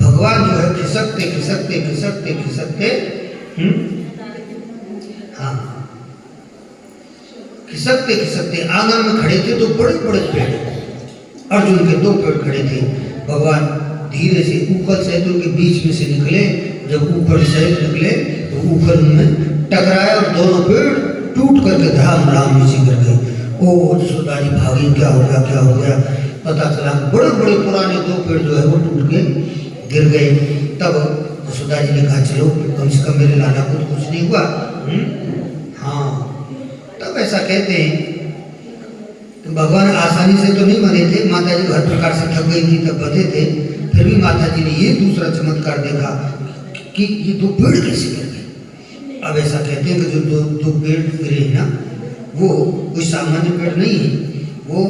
भगवान जो है खिसकते खिसकते खिसकते खिसकते हाँ खिसकते खिसकते आंगन में खड़े थे तो बड़े बड़े पेड़, अर्जुन के 2 पेड़ खड़े थे। भगवान धीरे से ऊपर सैतुल के बीच में से निकले, जब ऊपर से निकले तो ऊपर उनमें टकराए और दोनों पेड़ टूट करके धाम राम नीचे गिर गए। ओ जसोदा जी भागी, क्या हो गया क्या हो गया? पता चला बड़े बड़े पुराने 2 पेड़ जो है वो टूट के गिर गए। तब जसोदा जी ने कहा चलो कम से कम मेरे लाला को तो कुछ नहीं हुआ। हाँ, तब ऐसा कहते हैं कि भगवान आसानी से तो नहीं मरे थे, माता जी हर प्रकार से थक गई थी तब बधे थे। फिर भी माता जी ने ये दूसरा चमत्कार देखा कि ये 2 पेड़ कैसे गिर गए। अब ऐसा कहते हैं कि जो 2 पेड़ गिरे हैं ना, वो कोई सामान्य पेड़ नहीं है, वो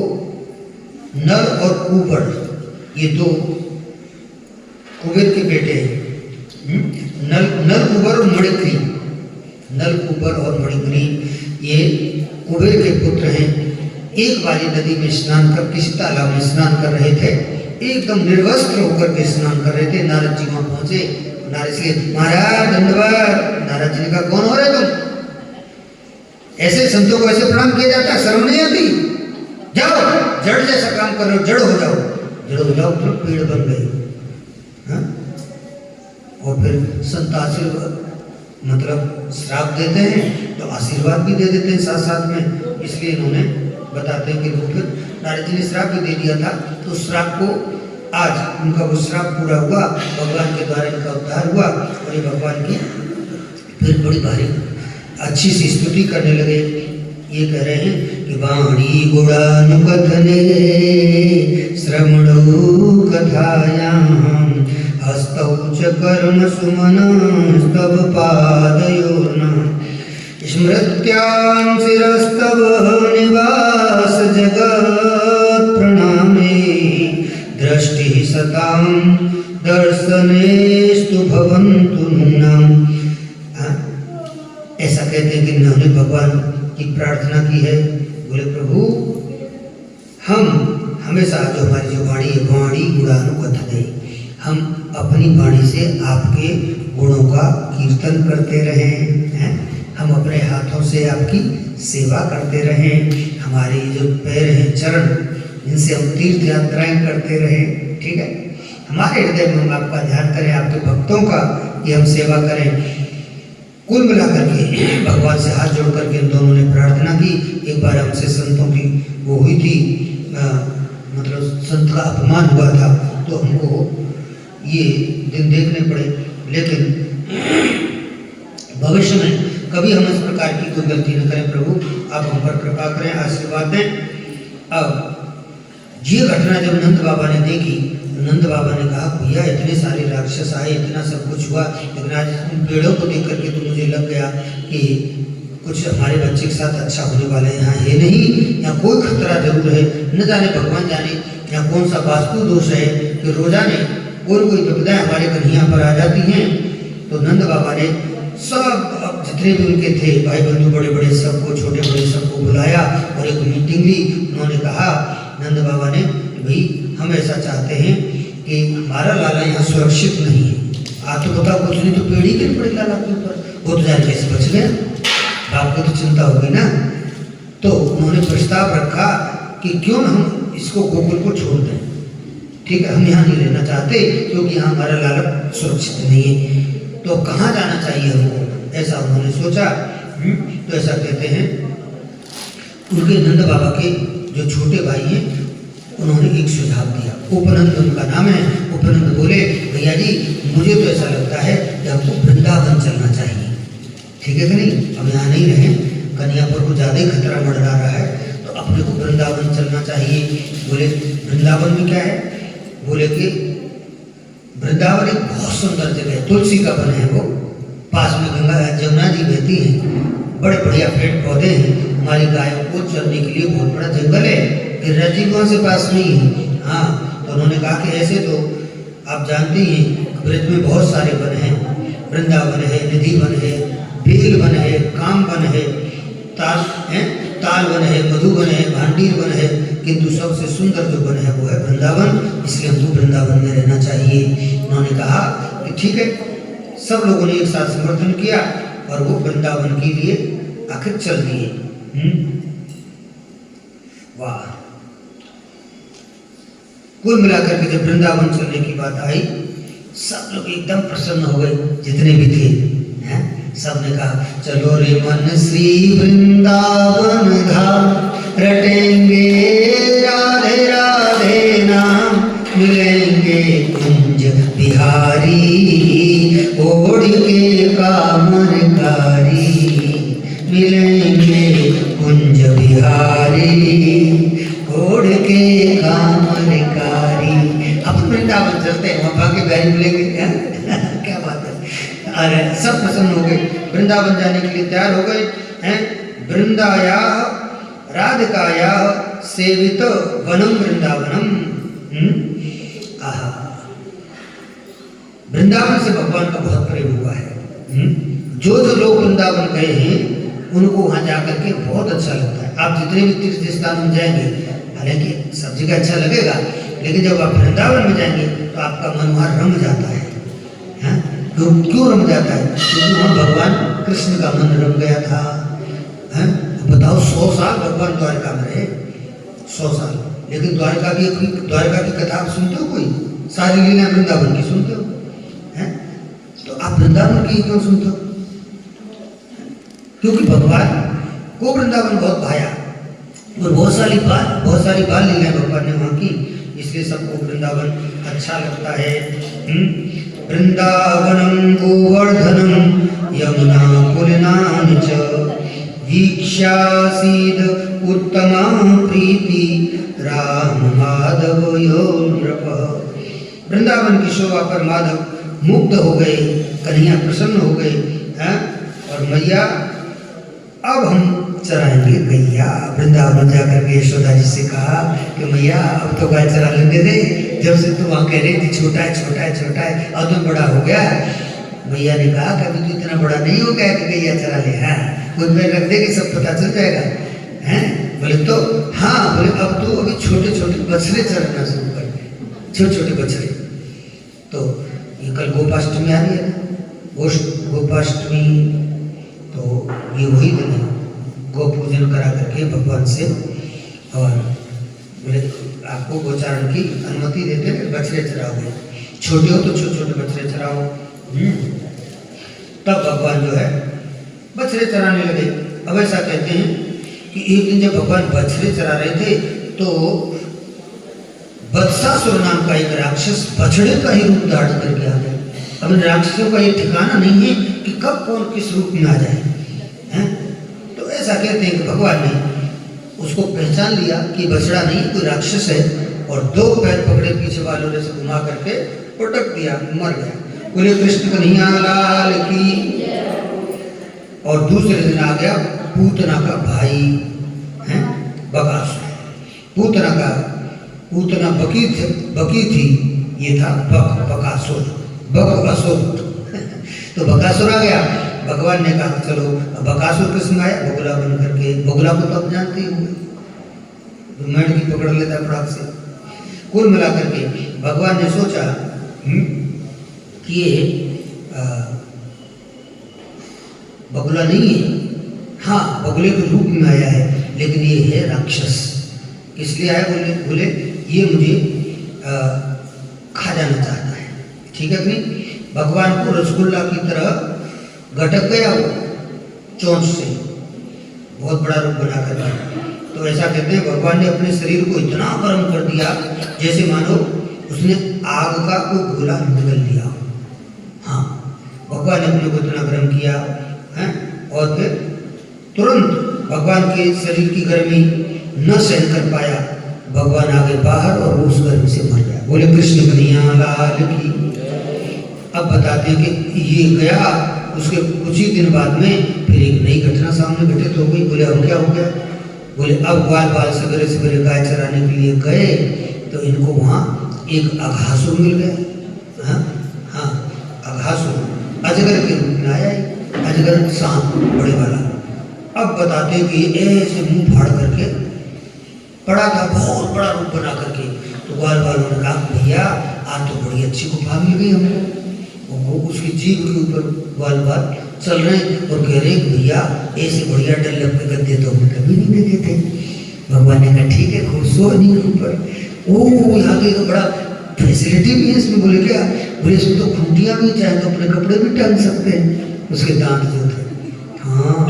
नल और कुबर, ये 2 कुबेर के बेटे हैं। नल कुबर और मणिग्री, नल कुबर और मणिग्री ये कुबेर के पुत्र हैं। एक बारी नदी में स्नान कर, किसी तालाब में स्नान कर रहे थे, एकदम निर्वस्त्र होकर के स्नान कर रहे थे। नारद जी वहां पहुंचे, नारद जी महाराज दंडवत। नारद जी ने कहा कौन हो रहे तुम? ऐसे संतों को ऐसे प्रणाम किया जाता है? शर्म नहीं आती? जाओ, जड़ जैसा काम कर रहे हो, जड़ हो जाओ। जड़ हो जाओ तो पेड़ बन गए। हाँ? और फिर संत आशीर्वाद मतलब श्राप देते हैं तो आशीर्वाद भी दे देते हैं साथ साथ में। इसलिए इन्होंने बताते हैं कि वो फिर नारद जी ने श्राप भी दे दिया था, तो श्राप को आज उनका वो श्राप पूरा हुआ, भगवान के द्वारा इनका उद्धार हुआ और ये भगवान की फिर बड़ी भारी अच्छी सी स्तुति करने लगे। ये कह रहे हैं कि वाणी गुणानुकथने श्रवणो कथायाम हस्तौ च कर्म सुमनस्तव पादयोर्नः स्मृत्यां शिरस्तव निवास जगत् प्रणामे दृष्टि सतां दर्शनेस्तु भवन्तु नूनाम्। ऐसा कहते हैं कि इन्होंने भगवान की प्रार्थना की है। बोले प्रभु, हम हमेशा जो हमारी जो वाणी है, वाणी गुणानुकथने, हम अपनी वाणी से आपके गुणों का कीर्तन करते रहें, हैं? हम अपने हाथों से आपकी सेवा करते रहें, हमारे जो पैर हैं चरण, इनसे हम तीर्थ यात्राएं करते रहें। ठीक है, हमारे हृदय में हम आपका ध्यान करें, आपके भक्तों का कि हम सेवा करें। कुल मिलाकर के भगवान से हाथ जोड़ करके इन दोनों ने प्रार्थना की। एक बार हमसे संतों की वो हुई थी, मतलब संत का अपमान हुआ था, तो हमको ये दिन देखने पड़े। लेकिन भविष्य में कभी हम इस प्रकार की कोई गलती न करें। प्रभु आप हम पर कृपा करें, आशीर्वाद दें। अब ये घटना जब नंद बाबा ने देखी, नंद बाबा ने कहा भैया इतने सारे राक्षस आए, इतना सब कुछ हुआ, लेकिन आज उन पेड़ों को देख करके तो मुझे लग गया कि कुछ हमारे बच्चे के साथ अच्छा होने वाला है। यहाँ है नहीं, यहाँ कोई खतरा जरूर है, न जाने भगवान जाने यहाँ कौन सा वास्तु दोष है कि रोजाने कोई विपदाएं हमारे कन्हैया पर आ जाती हैं। तो नंद बाबा ने सब जितने भी उनके थे भाई बंधु बड़े बड़े सबको, छोटे बड़े सबको बुलाया और एक मीटिंग ली। उन्होंने कहा नंद बाबा ने भाई हम ऐसा चाहते हैं कि हमारा लाला यहाँ सुरक्षित नहीं है। आप तो बताओ, कुछ नहीं तो पेड़ ही गिर पड़े लाला के ऊपर, वो तो जान कैसे बच गया? आपको तो चिंता होगी ना। तो उन्होंने प्रस्ताव रखा कि क्यों हम इसको गोकुल को छोड़ दें। ठीक है, हम यहाँ नहीं रहना चाहते क्योंकि यहाँ हमारा लाला सुरक्षित नहीं है। तो कहाँ जाना चाहिए हमको, ऐसा उन्होंने सोचा। तो ऐसा कहते हैं उनके नंद बाबा के जो छोटे भाई हैं उन्होंने एक सुझाव दिया। उपनंद उनका नाम है। उपनंद बोले, भैया जी मुझे तो ऐसा लगता है कि हमको वृंदावन चलना चाहिए। ठीक है कि नहीं, हम यहाँ नहीं रहे, कन्या पर को ज़्यादा ही खतरा मंडरा रहा है, तो अपने को वृंदावन चलना चाहिए। बोले वृंदावन में क्या है? बोले कि वृंदावन एक बहुत सुंदर जगह है, तुलसी का वन है वो, पास में गंगा जमुना जी बहती हैं, बड़े बढ़िया पेड़ पौधे हैं, हमारी गायों को चलने के लिए बहुत बड़ा जंगल है, गिरिराज जी वहाँ से पास में ही है। हाँ, तो उन्होंने कहा कि ऐसे तो आप जानते ही हैं ब्रज में बहुत सारे वन हैं, वृंदावन है, निधि वन है, बेल वन है, काम वन है, ताल वन है, मधु वन है, भांडीर वन है, किंतु सबसे सुंदर जो वन है वो है वृंदावन, इसलिए हमको वृंदावन में रहना चाहिए। उन्होंने कहा कि ठीक है। सब लोगों ने एक साथ समर्थन किया और वो वृंदावन के लिए आखिर चल दिए। वाह! कुल मिलाकर के जब वृंदावन चलने की बात आई, सब लोग एकदम प्रसन्न हो गए, जितने भी थे। हैं? सबने कहा चलो रे मन श्री वृंदावन धाम, रटेंगे राधे राधे नाम, मिलेंगे कुंज बिहारी, ओढ़ के कामरकारी, मिलेंगे कुंज बिहारी, ओढ़ के कामरकारी। अब वृंदावन चलते हैं, वहाँ भाग्य बिहारी मिलेंगे। क्या बात है! अरे सब प्रसन्न हो गए, वृंदावन जाने के लिए तैयार हो गए हैं। वृंदाया राधिकाया सेवित वनम वृंदावनम। आहा, वृंदावन से भगवान का बहुत प्रेम हुआ है। जो जो लोग वृंदावन गए हैं उनको वहाँ जाकर के बहुत अच्छा लगता है। आप जितने भी तीर्थ स्थान में जाएंगे, हालांकि सब जगह अच्छा लगेगा, लेकिन जब आप वृंदावन में जाएंगे तो आपका मन वहाँ रम जाता है। क्यों रम जाता है? क्योंकि वहाँ भगवान कृष्ण का मन रम गया था। बताओ 100 साल भगवान द्वारका में रहे, 100 साल, लेकिन द्वारका की कथा आप सुनते हो? कोई सारी लीला वृंदावन की सुनते हो? हैं? तो आप वृंदावन की क्यों सुनते हो? क्योंकि भगवान को वृंदावन बहुत भाया और बहुत सारी बाल लीलाएं भगवान ने वहाँ की, इसलिए सबको वृंदावन अच्छा लगता है। वृंदावनम गोवर्धनम यमुना पुलिनानि च, वीक्ष्यासीद उत्तमा प्रीति राम माधव यो नृप। वृंदावन की शोभा पर माधव मुग्ध हो गए, कन्हैया प्रसन्न हो गए हैं, और मैया अब हम चराएंगे गैया। वृंदावन जाकर के यशोदा जी से कहा कि मैया अब तो गाय चरा लेने दे, जब से तू वहाँ कह रही थी छोटा है छोटा है छोटा है, अब तो बड़ा हो गया। मैया ने कहा कि अभी तो इतना बड़ा नहीं हो गया कि गैया चरा ले। हाँ, खुद में रख देगी, सब पता चल जाएगा। हैं? बोले तो हाँ, बोले अब तो अभी छोटे छोटे बछड़े चरना शुरू कर दे, छोटे छोटे बछड़े। तो ये कल गोपाष्टमी आ रही है ना, गोपाष्टमी, तो ये वही दिन है, गो पूजन करा करके भगवान से, और बोले आपको गोचारण की अनुमति देते हैं, बछड़े चराओगे, छोटे हो तो छोटे छोटे बछड़े चराओ। तब भगवान जो है बछड़े चराने लगे। अब ऐसा कहते हैं कि एक दिन जब भगवान बछड़े चरा रहे थे तो वत्सासुर नाम का एक राक्षस बछड़े का ही रूप धारण करके आ गया। अब इन राक्षसों का ये ठिकाना नहीं है कि कब कौन किस रूप में आ जाए। हैं? तो ऐसा कहते हैं कि भगवान ने उसको पहचान लिया कि बछड़ा नहीं, कोई राक्षस है, और 2 पैर पकड़े पीछे वालों ने से घुमा करके पटक दिया, मर गया। बोले कृष्ण कन्हैया लाल की। और दूसरे दिन आ गया पूतना का भाई, हैं, बकासुर। पूतना बकी थी, ये था बकासुर, तो बकासुर आ गया। भगवान ने कहा चलो, बकासुर कृष्ण आया बगुला बन करके। बगुला को तो आप जानते ही होंगे, मेढ़ की पकड़ लेता है फटाक से। कुल मिलाकर के भगवान ने सोचा कि ये बगुला नहीं है, हाँ बगुले के रूप में आया है, लेकिन ये है राक्षस। इसलिए आया, बोले ये मुझे खा जाना चाहता है। ठीक है कि नहीं? भगवान को रसगुल्ला की तरह गटक गया वो चोंच से, बहुत बड़ा रूप बना कर तो ऐसा कहते हैं भगवान ने अपने शरीर को इतना गर्म कर दिया जैसे मानो उसने आग का कोई गोला निगल लिया। हाँ, भगवान ने अपने को इतना गर्म किया है, और फिर तुरंत भगवान के शरीर की गर्मी न सहन कर पाया, भगवान आगे बाहर और उस गर्मी से मर गया। बोले कृष्ण कन्हैया लाल की। अब बताते हैं कि ये गया, उसके कुछ ही दिन बाद में फिर एक नई घटना सामने घटित हो गई। बोले अब क्या हो गया? बोले अब ग्वाल बाल सवेरे सवेरे गाय चराने के लिए गए तो इनको वहाँ एक अघासुर मिल गया। हाँ हाँ, अघासुर अजगर के रूप में आया, अजगर सांप बड़े वाला। अब बताते हैं कि ऐसे मुंह फाड़ करके पड़ा था, बहुत बड़ा रूप बना करके। तो ग्वाल बालों ने कहा भैया आज तो बड़ी अच्छी गुफा मिल गई हमको। वो उसकी जीभ के ऊपर ग्वाल बाल चल रहे हैं और कह रहे हैं भैया ऐसे बढ़िया डल्लब के गद्दे तो हम कभी नहीं देखे थे। भगवान ने कहा ठीक है, खूब सो नहीं ऊपर। ओ यहाँ के तो बड़ा फैसिलिटी भी है इसमें। बोले क्या? बोले इसमें तो खूंटियाँ भी, चाहे तो अपने कपड़े भी टांग सकते हैं उसके दांत जो थे। हाँ,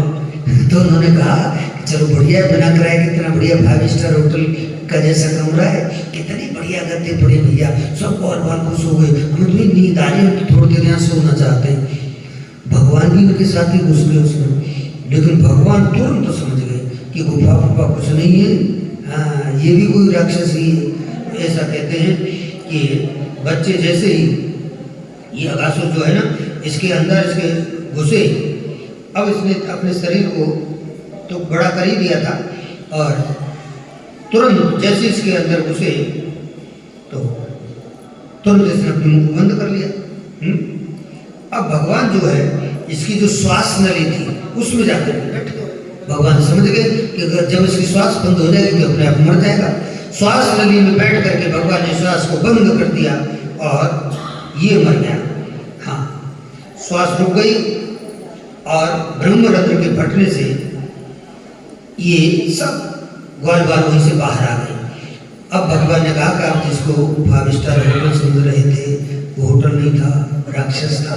तो उन्होंने कहा चलो बढ़िया है, बिना किराए कितना बढ़िया 5 स्टार होटल का जैसा कमरा है, कितनी बढ़िया गद्दे पड़े भैया, सब और बाल खुश हो गए, हमें तो नींद आ रही है, तो थोड़ी देर यहाँ सोना चाहते हैं। भगवान भी उनके साथ ही घुस गए उसमें, लेकिन भगवान तुरंत तो समझ गए कि गुफा फुफा कुछ नहीं है। हाँ, ये भी कोई राक्षस ही है। ऐसा कहते हैं कि बच्चे जैसे ही ये अघासुर जो है ना, इसके अंदर इसके घुसे, अब इसने अपने शरीर को तो बड़ा कर ही दिया था, और तुरंत जैसे इसके अंदर घुसे तो तुरंत इसने अपने मुंह को बंद कर लिया। अब भगवान जो है इसकी जो श्वास नली थी उसमें जाकर बैठ गए। भगवान समझ गए कि अगर जब इसकी श्वास बंद हो जाएगी तो अपने आप मर जाएगा। श्वास नली में बैठ करके भगवान ने श्वास को बंद कर दिया और ये मर गया। हाँ, श्वास रुक गई और ब्रह्मरंध्र के फटने से ये सब ग्वाल बाल वहीं से बाहर आ गए। अब भगवान ने कहा कि आप जिसको 5 स्टार होटल समझ रहे थे वो होटल नहीं था, राक्षस था।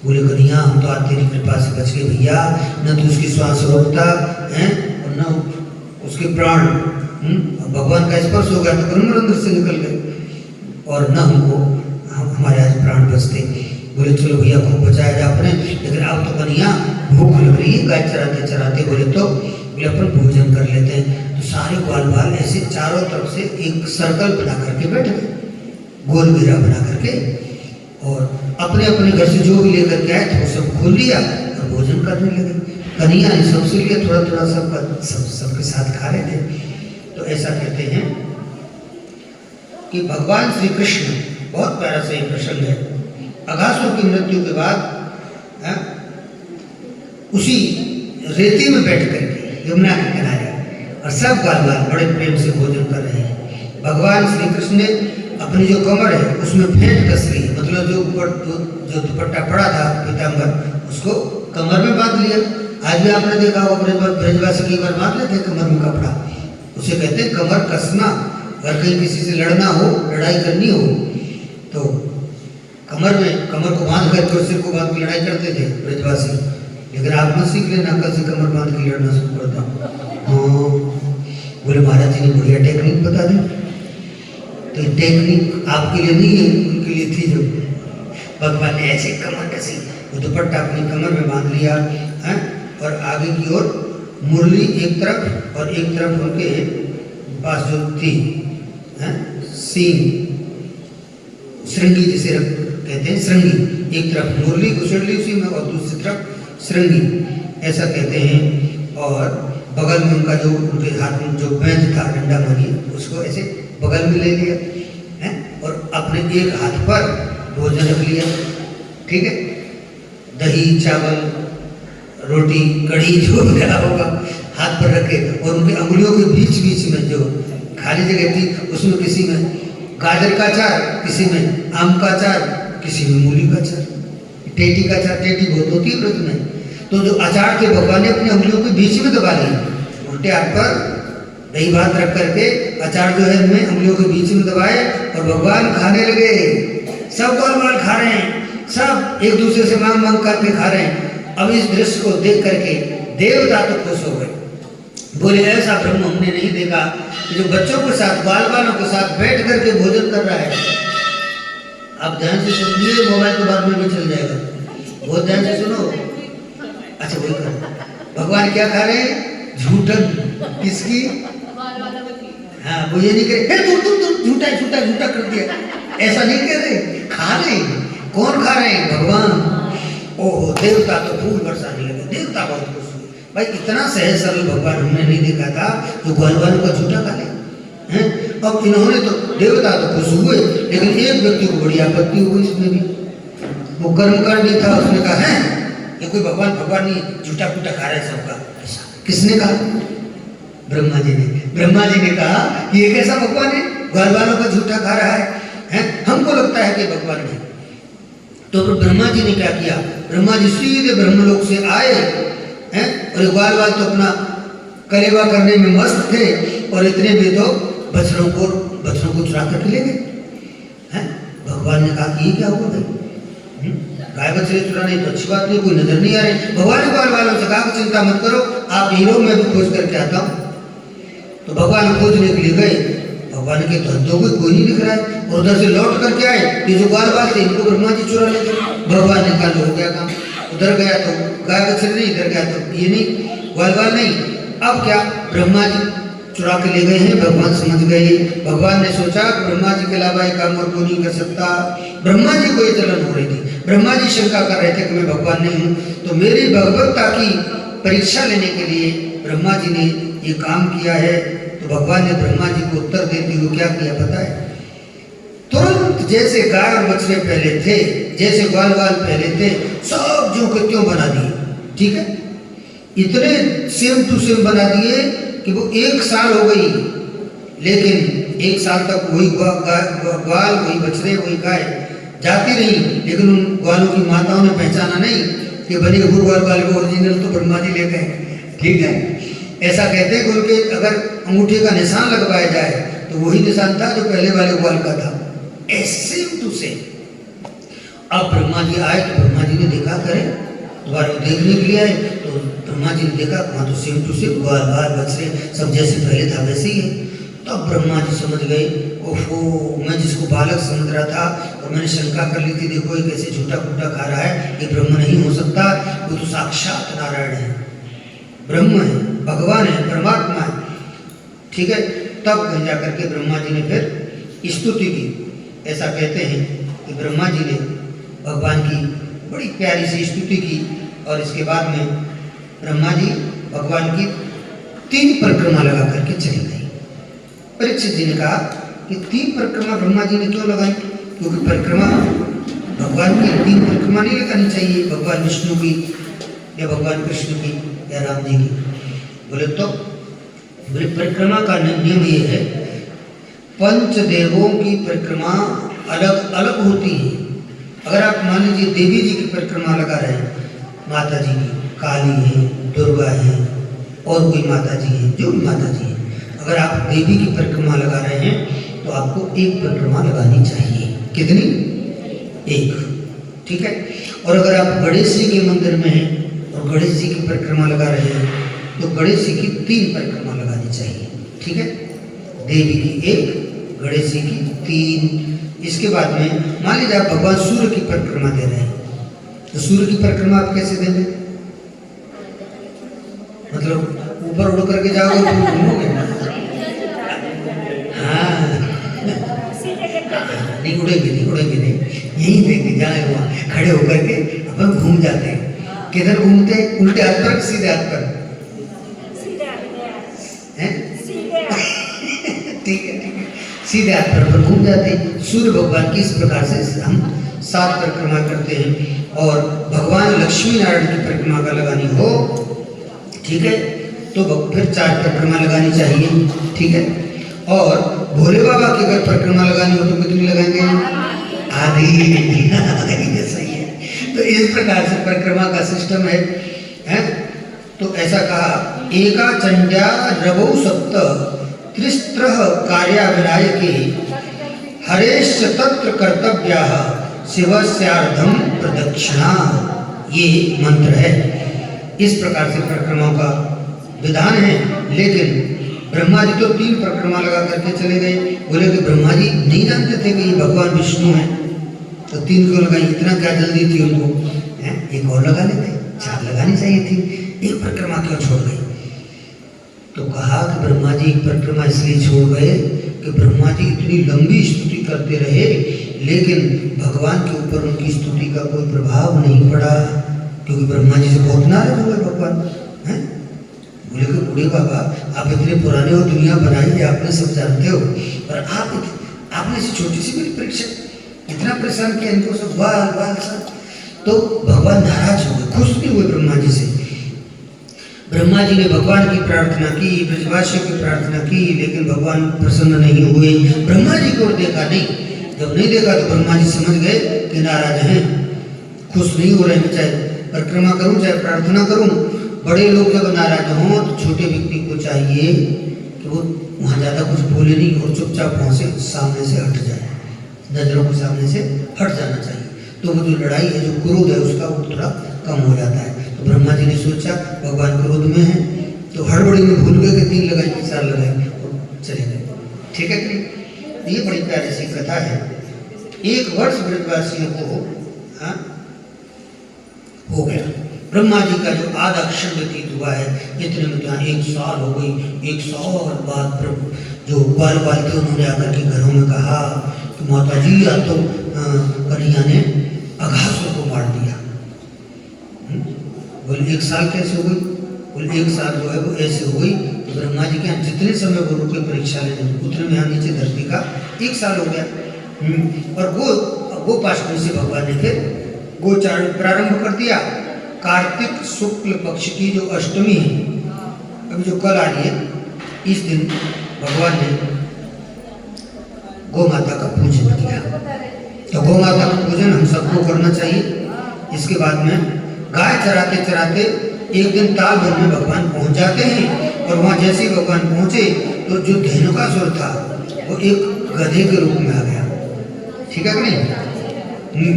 बोले कन्हैया हम तो आज तेरी कृपा से बच गए भैया, न तो उसकी श्वास रोकता है और न उसके प्राण। भगवान का स्पर्श हो गया तो ब्रह्मरंध्र से निकल गए और न हमको हमारे आज प्राण बचते। बोले चलो भैया खूब बचाया जा आपने, लेकिन अब तो कन्हैया भूख लग रही है, गाय चराते चराते। बोले तो बोले अपन भोजन कर लेते हैं। तो सारे ग्वाल बाल ऐसे चारों तरफ से एक सर्कल बना करके बैठ गए, गोल घेरा बना करके, और अपने अपने घर से जो भी लेकर के आए थे वो सब खोल लिया और भोजन करने लगे। कन्हैया ने सबसे लिए थोड़ा थोड़ा सबके साथ खा रहे थे। तो ऐसा कहते हैं कि भगवान श्री कृष्ण, बहुत प्यारा सा एक प्रसंग है, अघासुर की मृत्यु के बाद उसी रेती में बैठ करके यमुना के किनारे और सब ग्वाल बाल बड़े प्रेम से भोजन कर रहे हैं। भगवान श्री कृष्ण ने अपनी जो कमर है उसमें फेंट कस ली, मतलब जो दुपट्टा पड़ा था पीताम्बर उसको कमर में बांध लिया। आज भी आपने देखा होगा ब्रजवासी कई बार बांध लेते हैं कमर में कपड़ा, उसे कहते हैं कमर कसना। अगर कहीं किसी से लड़ना हो, लड़ाई करनी हो तो कमर को बांध कर सिर को बांध के लड़ाई करते थे ब्रजवासी। लेकिन आप मत सीख लेना, कल से कमर बांध के लड़ना शुरू करता हूँ। बोले महाराज जी ने बढ़िया टेक्निक बता दी। तो टेक्निक आपके लिए नहीं है, उनके लिए थी। जो भगवान ने ऐसे कमर कसी, वो दुपट्टा अपनी कमर में बांध लिया है, और आगे की ओर मुरली एक तरफ और एक तरफ उनके पास जो थी सींग, श्रृंगी जिसे कहते हैं, श्रृंगी, एक तरफ मुरली घुसड़ ली उसी में और दूसरी तरफ श्रृंगी, ऐसा कहते हैं। और बगल में उनका जो उनके हाथ में जो बैंज था, डंडा मानिए, उसको ऐसे बगल में ले लिया है और अपने एक हाथ पर भोजन रख लिया। ठीक है, दही चावल रोटी कढ़ी जो मिला होगा हाथ पर रखे, और उनके अंगुलियों के बीच बीच में जो खाली जगह थी उसमें किसी में गाजर का अचार, किसी में आम का अचार, किसी में मूली का अचार, टेटी का अचार। टेटी बहुत होती है व्रत में। तो जो अचार थे भगवान ने अपनी अंगुलियों के बीच में दबा लिए, उल्टे हाथ पर दही भात रख करके अचार जो है उनमें अंगुलियों के बीच में दबाए और भगवान खाने लगे। सब ग्वाल बाल खा रहे हैं, सब एक दूसरे से मांग मांग करके खा रहे हैं। अब इस दृश्य को देख करके देवता तो खुश हो गए। बोले ऐसा ब्रह्म हमने नहीं देखा कि जो बच्चों के साथ बाल बालों के साथ बैठ करके भोजन कर रहा है। आप ध्यान से सुनिए, मोबाइल के बाद में भी चल जाएगा, बहुत ध्यान से सुनो। अच्छा वही कर, भगवान क्या खा रहे हैं? झूठन। किसकी? हाँ, वो ये नहीं करे तुम झूठा झूठा झूठा कर दिया, ऐसा नहीं कह रहे, खा रहे। कौन खा रहे हैं? भगवान। ओहो, देवता तो फूल बरसाने लगे, देवता बहुत खुश हुए। भाई इतना सहज सरल भगवान हमने नहीं देखा था जो ग्वाल का झूठा खा ले हैं। अब इन्होंने तो देवता तो खुश हुए, लेकिन एक व्यक्ति को बड़ी आपत्ति हो गई इसमें भी। वो कर्मकांडी था, उसने कहा है ये कोई भगवान नहीं झूठा फूटा खा रहा है सबका। किसने कहा? ब्रह्मा जी ने। ब्रह्मा जी ने कहा ये कैसा भगवान है, ग्वाल वालों का झूठा खा रहा है? हमको लगता है कि भगवान नहीं। तो फिर ब्रह्मा जी ने क्या किया? ब्रह्मा जी सीधे ब्रह्मलोक से आए हैं, और ग्वाल वाल तो अपना कलेवा करने में मस्त थे, और इतने भी तो बछड़ों को चुरा कर ले गए हैं। भगवान ने कहा कि ये क्या हुआ भाई, गाय बछड़े चुराने तो अच्छी बात नहीं, कोई नजर नहीं आ रही। भगवान ने ग्वाल वालों से कहा चिंता मत करो, आप हीरो, मैं भी खोज करके आता हूँ। तो भगवान खोजने के लिए गए, भगवान के धंधों को कोई नहीं दिख रहा है, और उधर से लौट करके आए, ये जो ग्वाल बाल थे इनको ब्रह्मा जी चुरा ले गए। भगवान ने कहा हो गया काम, उधर गया तो गाय बछड़े नहीं, इधर गया तो ये नहीं, ग्वाल बाल नहीं। अब क्या, ब्रह्मा जी चुरा के ले गए हैं, भगवान समझ गए। भगवान ने सोचा ब्रह्मा जी के अलावा ये काम और कोई नहीं कर सकता। ब्रह्मा जी को ये जलन हो रही थी, ब्रह्मा जी शंका कर रहे थे कि मैं भगवान नहीं हूँ। तो मेरी भगवत्ता की परीक्षा लेने के लिए ब्रह्मा जी ने ये काम किया है। तो भगवान ने ब्रह्मा जी को उत्तर देते हुए क्या किया पता है? तुरंत जैसे गाय और बछड़े पहले थे, जैसे ग्वाल बाल पहले थे, सब जो के त्यों बना दिए। ठीक है, इतने सेम टू सेम बना दिए कि वो 1 साल हो गई, लेकिन 1 साल तक वही ग्वाल, वही बछड़े, वही गाय जाती रही। लेकिन उन ग्वालों की माताओं ने पहचाना नहीं कि बने वो ग्वाल वाले को ओरिजिनल तो ब्रह्मा जी ले गए। ठीक है, ऐसा कहते हैं कि उनके अगर अंगूठे का निशान लगवाया जाए तो वही निशान था जो पहले वाले ग्वाल का था, सेम टू सेम। अब ब्रह्मा जी आए तो ब्रह्मा जी ने देखा, करे दोबारा देखने के लिए आए तो ब्रह्मा जी ने देखा वहाँ तो सेम टू सेम ग्वाल बाल बछड़े सब जैसे पहले था वैसे ही है। तब तो ब्रह्मा जी समझ गए, ओहो, मैं जिसको बालक समझ रहा था और मैंने शंका कर ली थी, देखो ये कैसे झूठा फूटा खा रहा है, ये ब्रह्म नहीं हो सकता, वो तो साक्षात नारायण है, ब्रह्म है, भगवान है, परमात्मा है। ठीक है, तब कहीं जा करके ब्रह्मा जी ने फिर स्तुति की। ऐसा कहते हैं कि ब्रह्मा जी ने भगवान की बड़ी प्यारी सी स्तुति की, और इसके बाद में ब्रह्मा जी भगवान की 3 परिक्रमा लगा करके चली गई। परीक्षित जी ने कहा कि 3 परिक्रमा ब्रह्मा जी ने क्यों लगाई? क्योंकि परिक्रमा भगवान की 3 परिक्रमा नहीं लगानी चाहिए, भगवान विष्णु की या भगवान कृष्ण की या राम जी की। बोले परिक्रमा का नियम ये है, पंचदेवों की परिक्रमा अलग अलग होती है। अगर आप मान लीजिए देवी जी की परिक्रमा लगा रहे हैं, माता जी की, काली है, दुर्गा है, और कोई माता जी है, जो भी माता जी है, अगर आप देवी की परिक्रमा लगा रहे हैं तो आपको 1 परिक्रमा लगानी चाहिए। कितनी? 1। ठीक है, और अगर आप गणेश जी के मंदिर में हैं और गणेश जी की परिक्रमा लगा रहे हैं तो गणेश जी की 3 परिक्रमा लगानी चाहिए। ठीक है, देवी की 1, गणेश जी की 3। इसके बाद में मान लीजिए आप भगवान सूर्य की परिक्रमा दे रहे हैं, तो सूर्य की परिक्रमा आप कैसे देंगे? मतलब ऊपर उड़ करके जाओगे तो घूमोगे? हाँ, नहीं उड़ेंगे, नहीं, यही देंगे जहाँ वहाँ खड़े होकर के अपन घूम जाते हैं। किधर घूमते हैं? उल्टे हाथ पर, सीधे हाथ पर? ठीक है, सीधे हाथ पर घूम जाते हैं। सूर्य भगवान की इस प्रकार से हम 7 परिक्रमा करते हैं। और भगवान लक्ष्मी नारायण की परिक्रमा का लगानी हो, ठीक है, तो फिर 4 परिक्रमा लगानी चाहिए। ठीक है, और भोले बाबा की अगर परिक्रमा लगानी हो तो कितनी लगाएंगे? आधी। ये सही है। तो इस प्रकार से परिक्रमा का सिस्टम है? तो ऐसा कहा, एका चंड्या रवौ सप्त त्रिस्त्रः कार्याविनायके हरेश्च तत्र कर्तव्याः शिवस्यार्धम प्रदक्षिणा। ये मंत्र है। इस प्रकार से परिक्रमाओं का विधान है। लेकिन ब्रह्मा जी तो 3 परिक्रमा लगा करके चले गए। बोले कि ब्रह्मा जी नहीं जानते थे कि ये भगवान विष्णु हैं, तो 3 क्यों लगाई, इतना क्या जल्दी थी उनको? हैं, एक और लगा लेते, 4 लगानी चाहिए थी, एक परिक्रमा क्यों छोड़ गई? तो कहा कि ब्रह्मा जी एक परिक्रमा इसलिए छोड़ गए कि ब्रह्मा जी इतनी लंबी स्तुति करते रहे, लेकिन भगवान के ऊपर उनकी स्तुति का कोई प्रभाव नहीं पड़ा, क्योंकि ब्रह्मा जी से बहुत नाराज हुए भगवान। हैं, बोले कि बूढ़े बाबा आप इतने पुराने हो, दुनिया बनाई है आपने, सब जानते हो, पर आपने ऐसी छोटी सी मेरी परीक्षा इतना परेशान किया, इनको सब बाल सब, तो भगवान नाराज हो गए, खुश नहीं हुए ब्रह्मा जी से। ब्रह्मा जी ने भगवान की प्रार्थना की, ब्रजवासियों की प्रार्थना की, लेकिन भगवान प्रसन्न नहीं हुए। ब्रह्मा जी को देखा नहीं, जब नहीं देखा तो ब्रह्मा जी समझ गए कि नाराज हैं, खुश नहीं हो रहे हैं, चाहे परिक्रमा करूं चाहे प्रार्थना करूं। बड़े लोग जब नाराज हों तो छोटे व्यक्ति को चाहिए कि वो वहाँ ज़्यादा कुछ बोले नहीं और चुपचाप वहाँ से सामने से हट जाए, नजरों के सामने से हट जाना चाहिए, तो वो जो लड़ाई है, जो क्रोध है उसका वो थोड़ा कम हो जाता है। तो ब्रह्मा जी ने सोचा भगवान क्रोध में है, तो हड़बड़ी में भूल गए कि 3 लगाई, 4 लगाई और चले गए। ठीक है कि ये बड़ी प्यारी सी कथा है। 1 वर्ष ब्रजवासियों को हो गया। ब्रह्मा जी का जो आधा क्षण व्यतीत हुआ है, इतने में तो 1 साल हो गई। 1 साल बाद जो ग्वाल थे उन्होंने आकर के घरों में कहा कि माता जी या तो कन्हैया ने अघासुर को मार दिया। बोले 1 साल कैसे हुई? बोले 1 साल जो है वो ऐसे हुई तो ब्रह्मा जी के यहाँ जितने समय वो रुके परीक्षा लेने, उतने में यहाँ नीचे धरती का 1 साल हो गया। और गोपाष्टमी से भगवान ने फिर गोचारण प्रारंभ कर दिया। कार्तिक शुक्ल पक्ष की जो अष्टमी है, अभी जो कल आ रही है, इस दिन भगवान ने गौ माता का पूजन किया। तो गौ माता का पूजन हम सबको करना चाहिए। इसके बाद में गाय चराते चराते एक दिन ताल वन में भगवान पहुंच जाते हैं, और वहाँ जैसे ही भगवान पहुंचे तो जो धेनुकासुर था वो एक गधे के रूप में आ गया। ठीक है कि नहीं?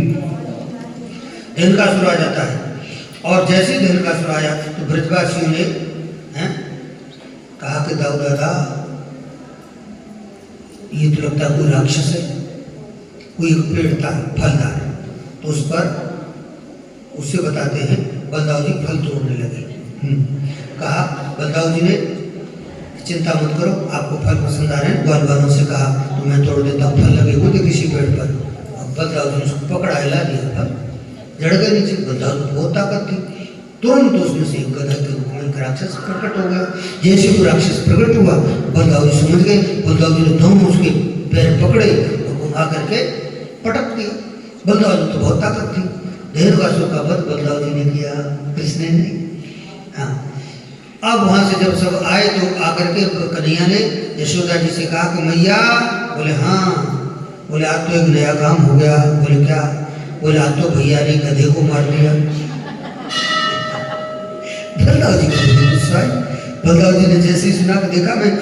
धेनुकासुर आ जाता है, और जैसे ही धेनुकासुर आया तो ब्रजवासियों ने कहा कि दाऊ दादा ये तो लगता है कोई राक्षस है। कोई एक पेड़ था फलदार, तो उस पर उससे बताते हैं बलदाऊ जी फल तोड़ने लगे। कहा बलदाऊ जी ने चिंता मत करो, आपको फल पसंद आ रहे हैं। ग्वाल वालों से कहा तो मैं तोड़ देता हूँ, फल लगे हुए थे किसी पेड़ पर। अब बलदाऊ जी ने उसको पकड़ा, हिला दिया, फल जड़ गए नीचे। बलदाऊ जी बहुत ताकत थी, तुरंत उसमें से एक गधा के रूप में एक राक्षस प्रकट हो गया। जैसे वो राक्षस प्रकट हुआ, बलदाऊ जी समझ गए। बलदाऊ जी ने दोनों उसके पैर पकड़े और घुमा करके पटक दिया। बलदाऊ जी तो बहुत ताकत थी। धेनुकासुर का वध बलदाऊ जी ने किया, कृष्ण ने। हाँ, अब वहां से जब सब आए तो आकर के कन्हैया ने यशोदा जी से कहा कि मैया, बोले हाँ। बोले आज तो एक नया काम हो गया। बोले क्या? बोले आज तो भैया ने गधे को मार दिया। बलदाऊ जी को गुस्सा आया। बलदाऊ जी ने जैसे ही सुना, देखा मैं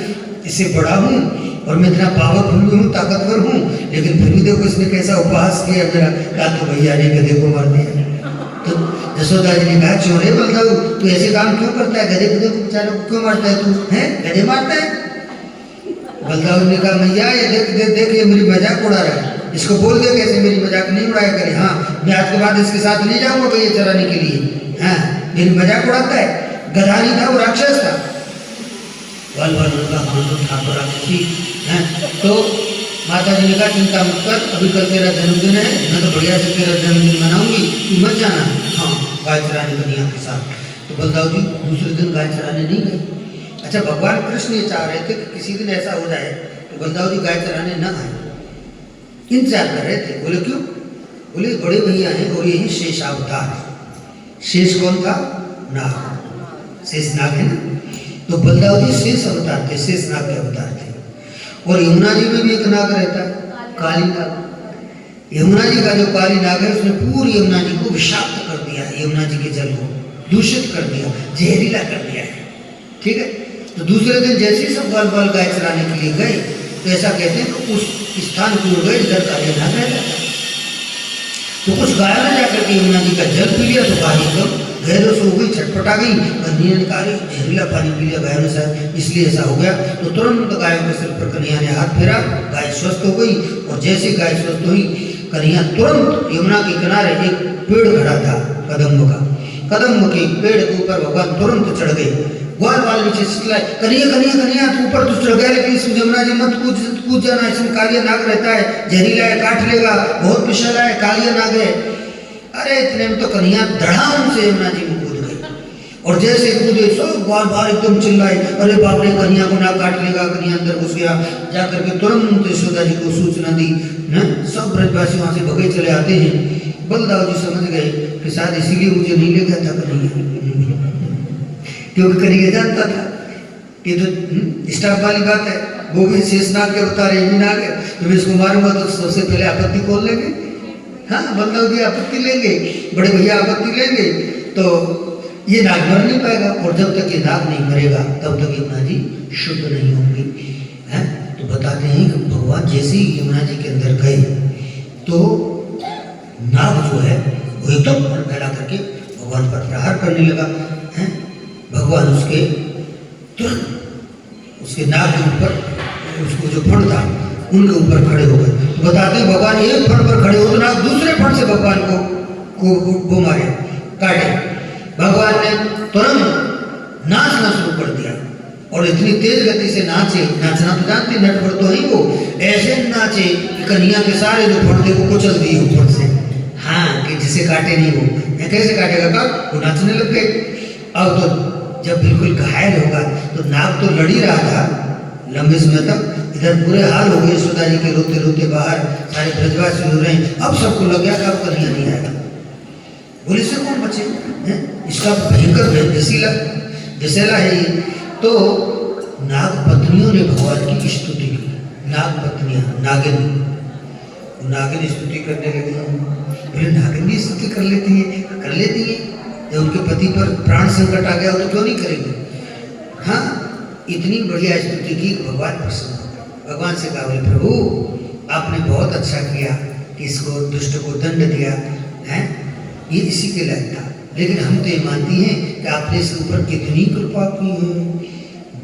इससे बड़ा हूँ और मैं इतना पावरफुल भी हूँ, ताकतवर हूँ, लेकिन फिर भी देखो इसने कैसा उपहास किया मेरा। कहा तो भैया ने गधे को मार दिया। तो यशोदा जी ने कहा चोरे बलदाऊ, तू ऐसे काम क्यों करता है? गधे को बेचारे को क्यों मारता है? तू है गधे मारता है? बलदाऊ ने कहा मैया ये देख ये मेरी मजाक उड़ा रहा है, इसको बोल दे कैसे मेरी मजाक नहीं उड़ाया करे। हाँ, मैं आज के बाद इसके साथ नहीं जाऊंगा गैया चराने के लिए। हाँ, मेरी मजाक उड़ाता है। गधा नहीं था, वो राक्षस था। बल ठाकुर राक्षसी है। तो माता जी ने कहा चिंता मत कर, अभी कल तेरा जन्मदिन है, मैं तो बढ़िया से तेरा जन्मदिन मनाऊंगी, तू मत जाना। हाँ, गाय चराने कन्हैया के साथ। तो बलदाऊ जी दूसरे दिन गाय चराने नहीं गए। अच्छा, भगवान कृष्ण ये चाह रहे थे कि किसी दिन ऐसा हो जाए तो बलदाऊ जी गाय चराने न आए, इंतजार कर रहे थे। बोले क्यों? बोले बड़े भैया हैं और यही शेष अवतार। शेष कौन था? नाग, शेष नाग है ना। तो बलदाऊ जी शेष अवतार थे, शेष नाग के अवतार थे। और यमुना जी में भी एक नाग रहता है, काली नाग। यमुना जी का जो काली नाग है उसने पूरी यमुना जी को विषाक्त कर दिया, यमुना जी के जल को दूषित कर दिया, जहरीला कर दिया है। ठीक है। तो दूसरे दिन जैसे ही सब बाल गाय चराने के लिए गए तो ऐसा कहते हैं कि उस स्थान को गए इधर काली नाग रहता है। तो कुछ गायों ने जाकर के यमुना जी का जल पी लिया तो गाय एकदम गहरे से हो गई, छटपटा गई, कन्हैया ने कहा जहरीला पानी पी लिया गायों ने शायद, इसलिए ऐसा हो गया। तो तुरंत गायों के सिर पर कन्हैया ने हाथ फेरा, गाय स्वस्थ हो गई। और जैसे गाय स्वस्थ हुई, कन्हैया तुरंत यमुना के किनारे एक पेड़ खड़ा था कदम्ब का, कदम्ब के पेड़ के ऊपर भगवान तुरंत चढ़ गए। ग्वाल वाल नीचे चिल्लाए, कन्हैया कन्हैया कन्हैया तू ऊपर तो चढ़ गया, लेकिन इस यमुना जी मत कूद जाना, इसमें कालिया नाग रहता है, जहरीला है, काट लेगा, बहुत पिछला है, कालिया नाग है। अरे इतने में तो कन्हैया धड़ाम से यमुना जी में कूद गई। और जैसे कूदे सब ग्वाल वाल एकदम चिल्लाए, अरे बाप रे कन्हैया को नाग काट लेगा। कन्हैया अंदर घुस गया, जाकर के तुरंत यशोदा जी को सूचना दी न। सब ब्रजवासी वहां से भगे चले आते हैं। बलदाव जी समझ गए कि शायद इसीलिए मुझे नहीं ले गया था कन्हैया, क्योंकि कन्हैया जानता था कि तो स्टाफ वाली बात है, वो भी शेषनाग के अवतार यही नाग है, तो मैं इसको मारूंगा तो सबसे पहले आपत्ति कौन लेंगे? हाँ, बलदाव जी आपत्ति लेंगे, बड़े भैया आपत्ति लेंगे, तो ये नाग मर नहीं पाएगा। और जब तक ये नाग नहीं मरेगा तब तक यमुना जी शुद्ध नहीं होंगी। हैं? तो बताते हैं कि भगवान जैसे ही यमुना जी के अंदर गए तो नाग जो है वो एकदम फैला करके भगवान पर प्रहार करने लगा। हैं? भगवान उसके तुरंत उसके नाग के ऊपर, उसको जो फण था उनके ऊपर खड़े हो गए। तो बताते हैं भगवान एक फण पर खड़े हो तो नाग दूसरे फण से भगवान को मारे, काटे। भगवान ने तुरंत नाचना शुरू कर दिया और इतनी तेज गति से नाचे, नाचना तो जानते नटवर तो ही वो, ऐसे नाचे कि कन्हैया के सारे जो फण थे वो कुचल दिए ऊपर से। हाँ, कि जिसे काटे नहीं वो कैसे काटेगा, कब वो नाचने लग गए। अब तो जब बिल्कुल घायल होगा तो नाग तो लड़ ही रहा था लंबे समय तक, इधर पूरे हाल हो गए यशोदा जी के, रोते रोते बाहर सारे ब्रजवासी हो रहे हैं। अब सबको लग गया कि अब कन्हैया नहीं आएगा, बोले से कौन बचे हैं? इसका भयंकर जसेला है ये। तो नाग पत्नियों ने भगवान की स्तुति की, नाग पत्नियां, नागिन स्तुति करने लगी। बोले नागिन भी स्तुति कर लेती है, जब उनके पति पर प्राण संकट आ गया हो तो क्यों नहीं करेंगे? हाँ, इतनी बढ़िया स्तुति की भगवान प्रसन्न हो गए। भगवान से कहा, बोले प्रभु आपने बहुत अच्छा किया कि इसको दुष्ट को दंड दिया है, ये इसी के लायक था, लेकिन हम तो ये मानती हैं कि आपने इसके ऊपर कितनी कृपा की है।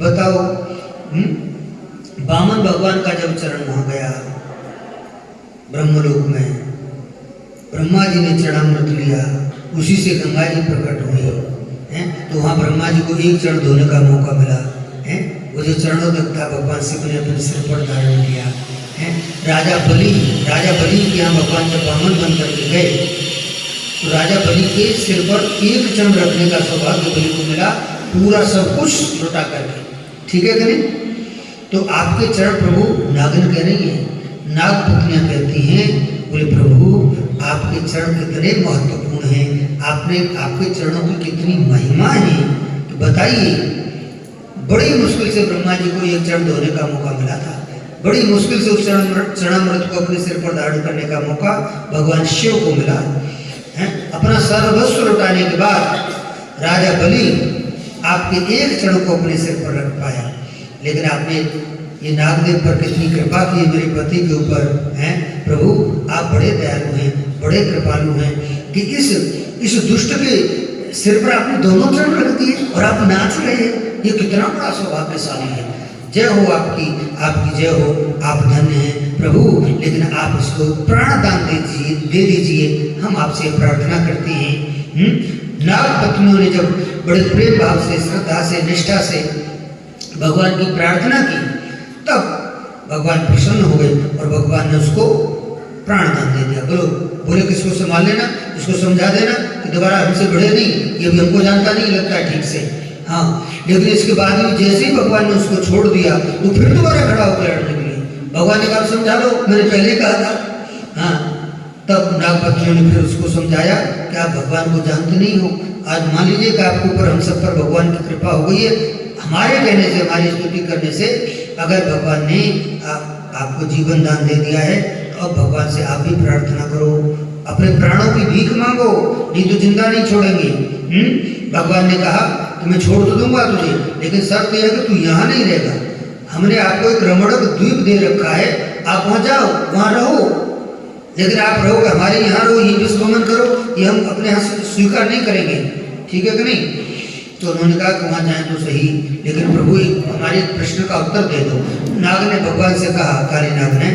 बताओ, वामन भगवान का जब चरण वहां गया ब्रह्मलोक में, ब्रह्मा जी ने चरणामृत लिया, उसी से गंगा जी प्रकट हुई हैं। तो वहाँ ब्रह्मा जी को एक चरण धोने का मौका मिला है। वो जो चरणों तक था भगवान शिव ने अपने सिर पर धारण किया है। राजा बलि के यहाँ भगवान जब वामन बन करके गए तो राजा बलि के सिर पर एक चरण रखने का सौभाग्य बलि को मिला, पूरा सब कुछ लुटा करके। ठीक है कि नहीं? तो आपके चरण प्रभु नागिन कह रही है, नाग पत्नियां कहती हैं, बोले प्रभु आपके चरण कितने महत्वपूर्ण हैं, आपके चरणों की कितनी महिमा है, तो बताइए। बड़ी मुश्किल से ब्रह्मा जी को एक चरण धोने का मौका मिला था, बड़ी मुश्किल से उस चरणामृत को अपने सिर पर धारण करने का मौका भगवान शिव को मिला है। अपना सर्वस्व लुटाने के बाद राजा बलि आपके एक चरण को अपने सिर पर रख पाया, लेकिन आपने ये नागदेव पर कितनी कृपा की है मेरे पति के ऊपर हैं। प्रभु आप बड़े दयालु हैं, बड़े कृपालु हैं कि इस दुष्ट के सिर पर आपने दोनों चरण रख दिए और आप नाच रहे हैं, ये कितना बड़ा सौभाग्यशाली है। जय हो आपकी जय हो, आप धन्य हैं प्रभु। लेकिन आप इसको प्राण दान दे दीजिए, हम आपसे प्रार्थना करते हैं। नाग पत्नियों ने जब बड़े प्रेम भाव से, श्रद्धा से, निष्ठा से भगवान की प्रार्थना की, तब भगवान प्रसन्न हो गए और भगवान ने उसको प्राण दान दे दिया। बोले किसको संभाल लेना, इसको समझा देना कि दोबारा हमसे बढ़े नहीं, ये भी हमको जानता नहीं लगता है ठीक से। हाँ, लेकिन इसके बाद भी जैसे ही भगवान ने उसको छोड़ दिया तो फिर दोबारा खड़ा होकर लड़ने के लिए भगवान ने कहा समझा लो, मैंने पहले कहा था। हाँ, तब नागपत्नियों ने फिर उसको समझाया कि आप भगवान को जानते नहीं हो। आज मान लीजिए कि आपके ऊपर हम सब पर भगवान की कृपा हो गई है, हमारे कहने से, हमारी स्तुति करने से अगर भगवान ने आपको जीवन दान दे दिया है तो अब भगवान से आप भी प्रार्थना करो, अपने प्राणों की भीख मांगो, नहीं तो जिंदा नहीं छोड़ेंगे। भगवान ने कहा कि मैं छोड़ तो दूंगा तुझे, लेकिन शर्त यह है कि तू यहाँ नहीं रहेगा। हमने आपको एक रमणक द्वीप दे रखा है, आप वहाँ जाओ, वहाँ रहो, लेकिन आप रहोगे हमारे यहाँ रहो, ये विश्वमन करो, ये हम अपने यहाँ स्वीकार नहीं करेंगे। ठीक है कि नहीं? तो उन्होंने कहा कि वहाँ जाएं तो सही, लेकिन प्रभु हमारे प्रश्न का उत्तर दे दो। नाग ने भगवान से कहा, काली नाग ने,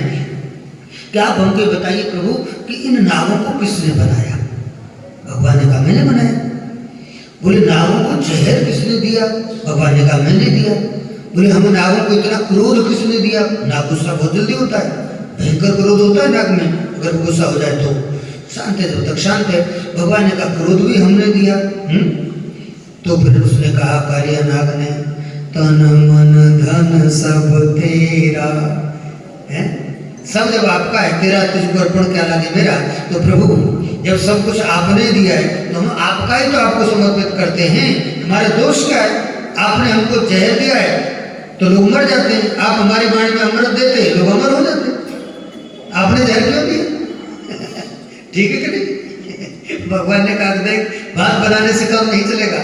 कि आप हमको बताइए प्रभु कि इन नागों को किसने बनाया? भगवान ने कहा मैंने बनाया। बोले नागों को जहर किसने दिया? भगवान ने कहा मैंने दिया। बोले हम नागों को इतना क्रोध किसने दिया? नाग गुस्सा बहुत जल्दी होता है, भयंकर क्रोध होता है नाग में, अगर गुस्सा हो जाए तो। शांत है जब तक शांत है। भगवान ने कहा क्रोध भी हमने दिया। तो फिर उसने कहा, कालिया नाग ने, तन मन धन सब तेरा है, सब जब आपका है, तेरा तुझको अर्पण क्या लगे मेरा। तो प्रभु जब सब कुछ आपने दिया है तो हम आपका ही तो आपको समर्पित करते हैं। हमारे दोष क्या है? आपने हमको जहर दिया है तो लोग मर जाते हैं, आप हमारे वाणी में अमृत देते हैं, लोग अमर हो जाते हैं। आपने जहर क्यों दिया? ठीक है कि नहीं? भगवान ने कहा देख, बात बनाने से काम नहीं चलेगा,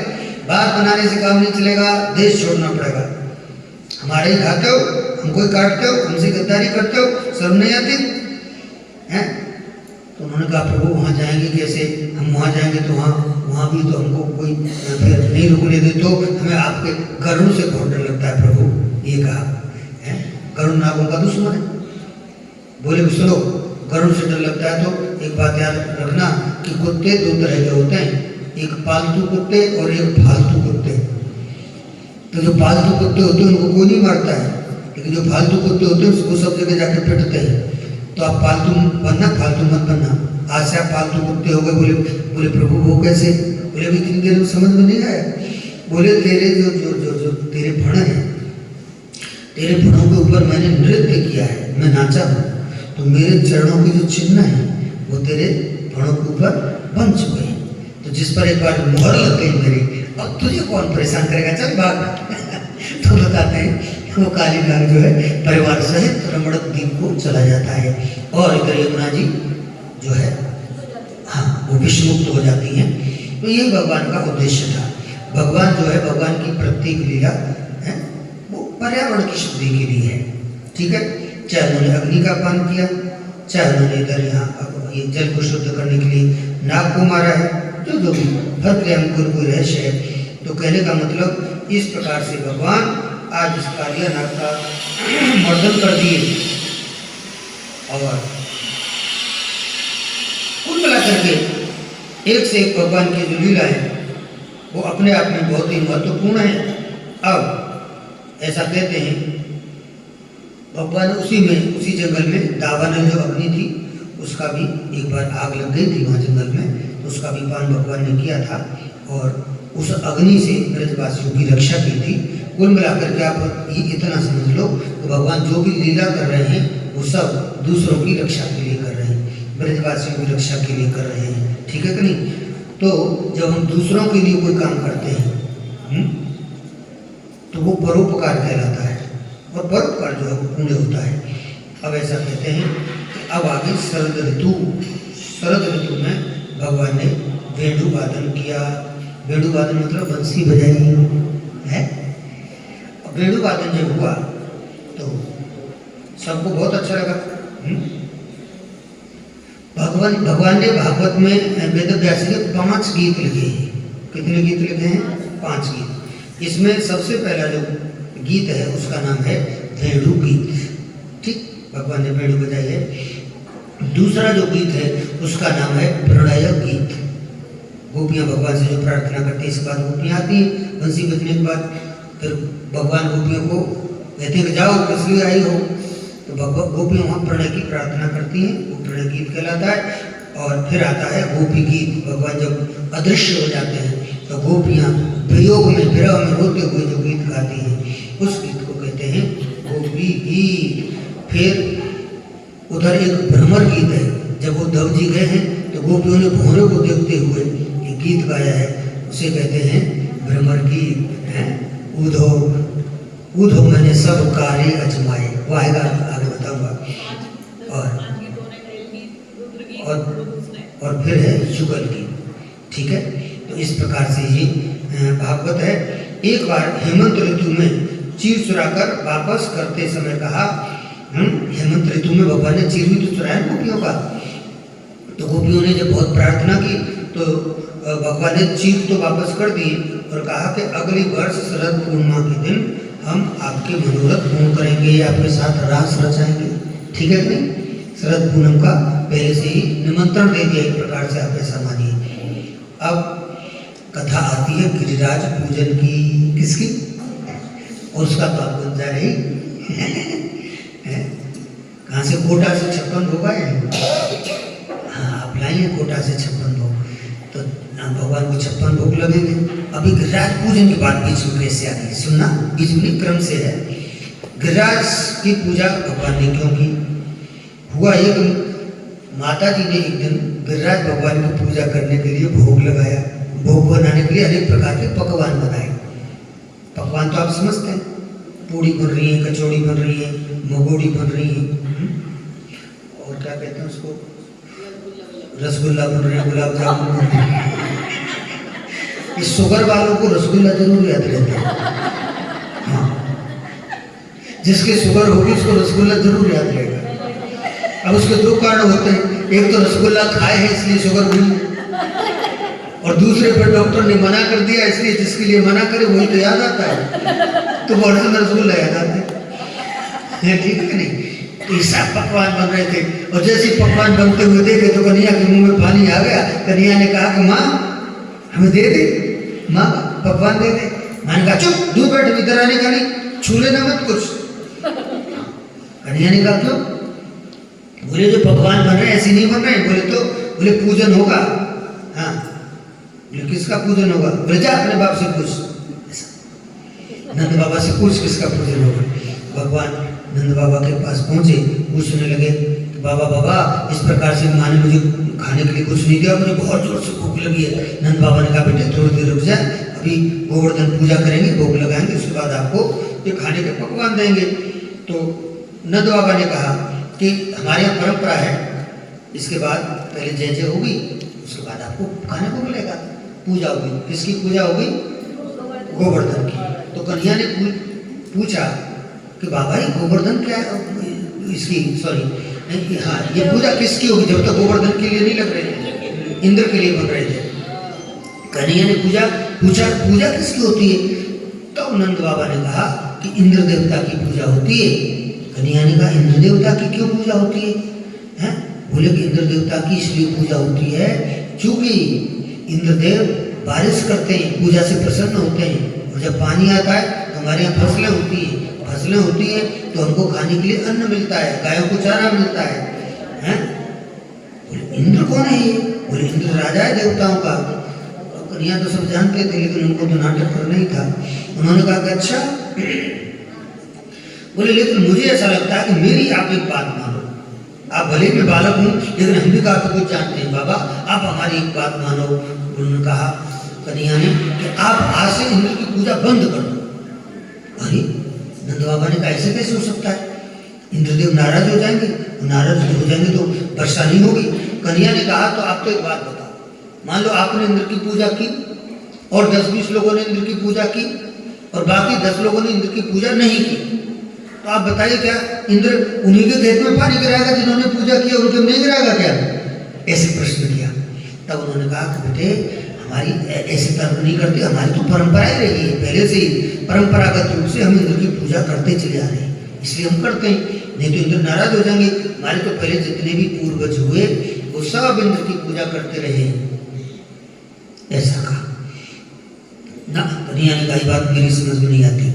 बात बनाने से काम नहीं चलेगा, देश छोड़ना पड़ेगा। हमारे ही खाते हो, हमको ही काटते हो, हमसे गद्दारी करते हो, शर्म नहीं आती है? तो उन्होंने कहा प्रभु वहाँ जाएंगे कैसे? हम वहाँ जाएंगे तो वहाँ भी तो हमको कोई फिर नहीं रुकने दे, तो हमें आपके गरुड़ से बहुत डर लगता है प्रभु, ये कहा है। गरुड़ नागों का दुश्मन है। बोले सुनो, गरुड़ से डर लगता है तो एक बात याद रखना कि कुत्ते दो तरह के होते हैं, एक पालतू कुत्ते और एक फालतू कुत्ते। तो जो पालतू कुत्ते होते हैं उनको कोई नहीं मारता है, लेकिन जो फालतू कुत्ते होते हैं उसको सब जगह जाकर पिटते हैं। तो आप पालतू बनना, फालतू मत बनना। आज से आप पालतू कुत्ते हो गए। बोले प्रभु वो कैसे? बोले अभी इतनी देर में समझ में नहीं आया। बोले तेरे जो जो जो जो तेरे फण हैं, तेरे फणों के ऊपर मैंने नृत्य किया है, मैं नाचा हूँ, तो मेरे चरणों के जो चिन्ह हैं वो तेरे फणों के ऊपर बन चुके हैं। तो जिस पर एक बार मुहर लग गई मेरी, अब तुझे कौन परेशान करेगा, चल भाग। तो बताते हैं वो काली नाग जो है परिवार सहित रमणक द्वीप को चला जाता है, और इधर यमुना जी जो है हाँ वो विषमुक्त हो जाती हैं। तो ये भगवान का उद्देश्य था। भगवान जो है, भगवान की प्रत्येक लीला है वो पर्यावरण की शुद्धि के लिए है, ठीक है। चाहे उन्होंने अग्नि का पान किया, चाहे उन्होंने इधर यहाँ ये जल को शुद्ध करने के लिए नाग को मारा है, जो भी हर क्रिया में कोई रहस्य है। तो कहने का मतलब इस प्रकार से भगवान आज इस कालिया नाग का मर्दन कर दिए, और कुल मिला करके एक से एक भगवान की जो लीला है वो अपने आप में बहुत ही महत्वपूर्ण है। अब ऐसा कहते हैं भगवान उसी उसी जंगल में दावानल जो अग्नि थी उसका भी एक बार आग लग गई थी वहाँ जंगल में, तो उसका भी पान भगवान ने किया था, और उस अग्नि से ब्रजवासियों की रक्षा की थी। कुल मिलाकर के आप ये इतना समझ लो कि भगवान जो भी लीला कर रहे हैं वो सब दूसरों की रक्षा के लिए कर रहे हैं, ब्रजवासियों की रक्षा के लिए कर रहे हैं, ठीक है कि नहीं। तो जब हम दूसरों के लिए कोई काम करते हैं तो वो परोपकार कहलाता है, और परोपकार जो है वो पुण्य होता है। अब ऐसा कहते हैं कि अब आगे शरद ऋतु, शरद ऋतु में भगवान ने वेणु वादन किया। वेणु वादन मतलब बंसी बजाई है। वेणु वादन जब हुआ तो सबको बहुत अच्छा लगा। भगवान ने भागवत में वेद व्यास के 5 गीत लिखे हैं। कितने गीत लिखे हैं? 5 गीत। इसमें सबसे पहला जो गीत है उसका नाम है वेणु गीत, ठीक, भगवान ने वेणु बजाई है। दूसरा जो गीत है उसका नाम है प्रणय गीत। गोपियाँ भगवान से जो प्रार्थना करती है, इसके बाद गोपियाँ आती हैं बंसी बजने के बाद, फिर भगवान गोपियों को कहते हैं कि जाओ किस लिए आई हो, तो गोपियाँ वहाँ प्रणय की प्रार्थना करती हैं, वो प्रणय गीत कहलाता है। और फिर आता है गोपी गीत। भगवान जब अदृश्य हो जाते हैं तो गोपियाँ वियोग में, विरह में रोते हुए जो गीत गाती हैं उस गीत को कहते हैं गोपी गीत। फिर उधर एक भ्रमर गीत है। जब वो दव जी गए हैं तो गोपियों ने भौरे को देखते हुए एक गीत गाया है, उसे कहते हैं भ्रमर गीत है। ऊधो ऊधो मैंने सब कार्य अजमाए, वो आएगा आगे बताऊंगा। और फिर है युगल गीत, ठीक है। तो इस प्रकार से ये भागवत है। एक बार हेमंत ऋतु में चीर चुराकर वापस करते समय कहा, हेमंत ऋतु में भगवान ने चीर भी तो चुराया गोपियों का। तो गोपियों ने जब बहुत प्रार्थना की तो भगवान ने चीख तो वापस कर दी और कहा कि अगली वर्ष शरद पूर्णिमा के दिन हम आपके मनोरथ पूर्ण करेंगे, आपके साथ रास रचाएंगे। ठीक है कि नहीं? शरद पूनम का पहले से ही निमंत्रण दे दिया, एक प्रकार से आप ऐसा मानिए। अब कथा आती है गिरिराज पूजन की। किसकी? और उसका तो आप बन जा रही कहाँ से? कोटा से 56 भोग आए हैं। हाँ, आप लाइए कोटा से 56 भोग, तो भगवान को 56 भोग लगेंगे। अभी गिरिराज पूजन के बाद बीच में कैसे आ गई? सुनना, बीच में क्रम से है। गिरिराज की पूजा भगवान ने क्यों की? हुआ एक, माता जी ने एक दिन गिरिराज भगवान की पूजा करने के लिए भोग लगाया। भोग बनाने के लिए अनेक प्रकार के पकवान बनाए। पकवान तो आप समझते हैं, पूड़ी बन रही है, कचौड़ी बन रही है, मगोड़ी बन रही है, और क्या कहते हैं उसको, रसगुल्ला बन रहे हैं, गुलाब जामुन बन रहे हैं। इस शुगर वालों को रसगुल्ला जरूर याद रहता है। हाँ, जिसके शुगर होगी उसको रसगुल्ला जरूर याद रहेगा। अब उसके दो कारण होते हैं, एक तो रसगुल्ला खाए है इसलिए शुगर हुई, और दूसरे पर डॉक्टर ने मना कर दिया इसलिए जिसके लिए मना करे वही तो याद आता है, तो वर्षन रसगुल्ला याद आते हैं। ठीक है नहीं? तो ये सब पकवान बन रहे थे, और जैसे पकवान बनते हुए देखे तो कन्हैया के मुंह में पानी आ गया। कन्हैया ने कहा कि माँ हमें दे दे, माँ पकवान दे दे। माँ ने कहा चुप, दूर बैठ, इधर आने का नहीं, छू लेना मत कुछ। कन्हैया ने कहा क्यों? बोले जो पकवान बन रहे हैं ऐसे नहीं बन रहे हैं। बोले पूजन होगा। हाँ, बोले किसका पूजन होगा? बोले जा अपने बाप से पूछ, नंद बाबा से पूछ किसका पूजन होगा। भगवान नंद बाबा के पास पहुंचे, पूछने लगे बाबा इस प्रकार से माँ ने मुझे खाने के लिए कुछ नहीं दिया, मुझे बहुत जोर से भूख लगी है। नंद बाबा ने कहा बेटे थोड़ी देर रुक जाए, अभी गोवर्धन पूजा करेंगे, भोग लगाएंगे, उसके बाद आपको ये खाने के पकवान देंगे। तो नंद बाबा ने कहा कि हमारे यहाँ परंपरा है, इसके बाद पहले जय जय होगी, उसके बाद आपको खाने को मिलेगा। पूजा होगी। किसकी पूजा होगी? गोवर्धन की। तो कन्हैया ने पूछा कि बाबा ये गोवर्धन क्या है? इसकी सॉरी हाँ, ये पूजा किसकी होगी? जब तक गोवर्धन के लिए नहीं लग रहे थे, इंद्र के लिए बन रहे थे। कन्हैया ने पूछा पूजा किसकी होती है? तो नंद बाबा ने कहा कि इंद्र देवता की पूजा होती है। कन्हैया ने कहा इंद्र देवता की क्यों पूजा होती है? बोले कि इंद्र देवता की इसलिए पूजा होती है क्योंकि इंद्रदेव बारिश करते हैं, पूजा से प्रसन्न होते हैं, और जब पानी आता है तो हमारे यहाँ फसलें होती हैं तो हमको खाने के लिए अन्न मिलता है, गायों को चारा मिलता है। बोले इंद्र कौन है ये? बोले इंद्र राजा है देवताओं का। कन्हैया तो सब जानते थे लेकिन उनको तो नाटक करना ही था। उन्होंने कहा कि अच्छा। बोले लेकिन मुझे ऐसा लगता है कि मेरी आप एक बात मानो, आप भले मैं बालक हूँ लेकिन हम भी काफी कुछ जानते हैं बाबा, आप हमारी एक बात मानो। उन्होंने कहा कन्हैया ने कि आप आज से इंद्र की पूजा बंद कर दो। अरे नंद बाबा ने कहा ऐसे कैसे हो सकता है? इंद्रदेव नाराज हो जाएंगे, नाराज हो जाएंगे तो वर्षा नहीं होगी। कन्हैया ने कहा तो आप तो एक बात बताओ, मान लो आपने इंद्र की पूजा की और 10-20 लोगों ने इंद्र की पूजा की और बाकी 10 लोगों ने इंद्र की पूजा नहीं की, तो आप बताइए क्या इंद्र उन्हीं के खेत में पानी गिराएगा जिन्होंने पूजा की, उनके नहीं गिराएगा क्या? ऐसे प्रश्न किया। तब उन्होंने कहा कि बेटे हमारी ऐसे कर्म नहीं करते, हमारी तो परंपरा ही रही है, पहले से ही परंपरागत रूप से हम इंद्र की पूजा करते चले आ रहे हैं, इसलिए हम करते हैं, नहीं तो इंद्र नाराज हो जाएंगे। हमारे तो पहले जितने भी पूर्वज हुए वो सब इंद्र की पूजा करते रहे, ऐसा कहा ना। कन्हैया ने कहा बात मेरी समझ में नहीं आती।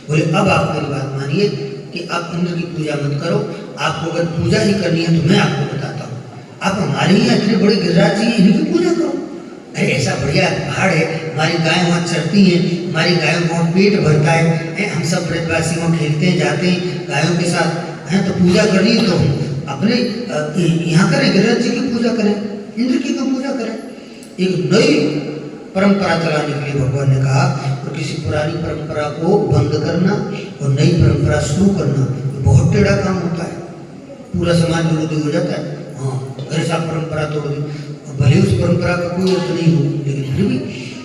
बोले अब आप मेरी बात मानिए कि आप इंद्र की पूजा मत करो, आपको अगर पूजा ही करनी है तो मैं आपको बताता हूँ, आप हमारे यहाँ इतने बड़े गिरिराज जी इनकी पूजा करो। अरे ऐसा बढ़िया पहाड़ है, हमारी गाय वहाँ चरती हैं, हमारी गायों को पेट भरता है, हम सब ब्रजवासी वहाँ खेलते हैं जाते हैं गायों के साथ हैं, तो पूजा करनी है तो अपने यहाँ करें, गिरिराज जी की पूजा करें, इंद्र की क्यों पूजा करें? एक नई परंपरा चलाने के लिए भगवान ने कहा, और किसी पुरानी परंपरा को बंद करना और नई परंपरा शुरू करना बहुत टेढ़ा काम होता है, पूरा समाज विरोधी हो जाता है। हाँ, ऐसा परंपरा तोड़ दी, भले उस परंपरा का कोई अर्थ नहीं हो लेकिन फिर भी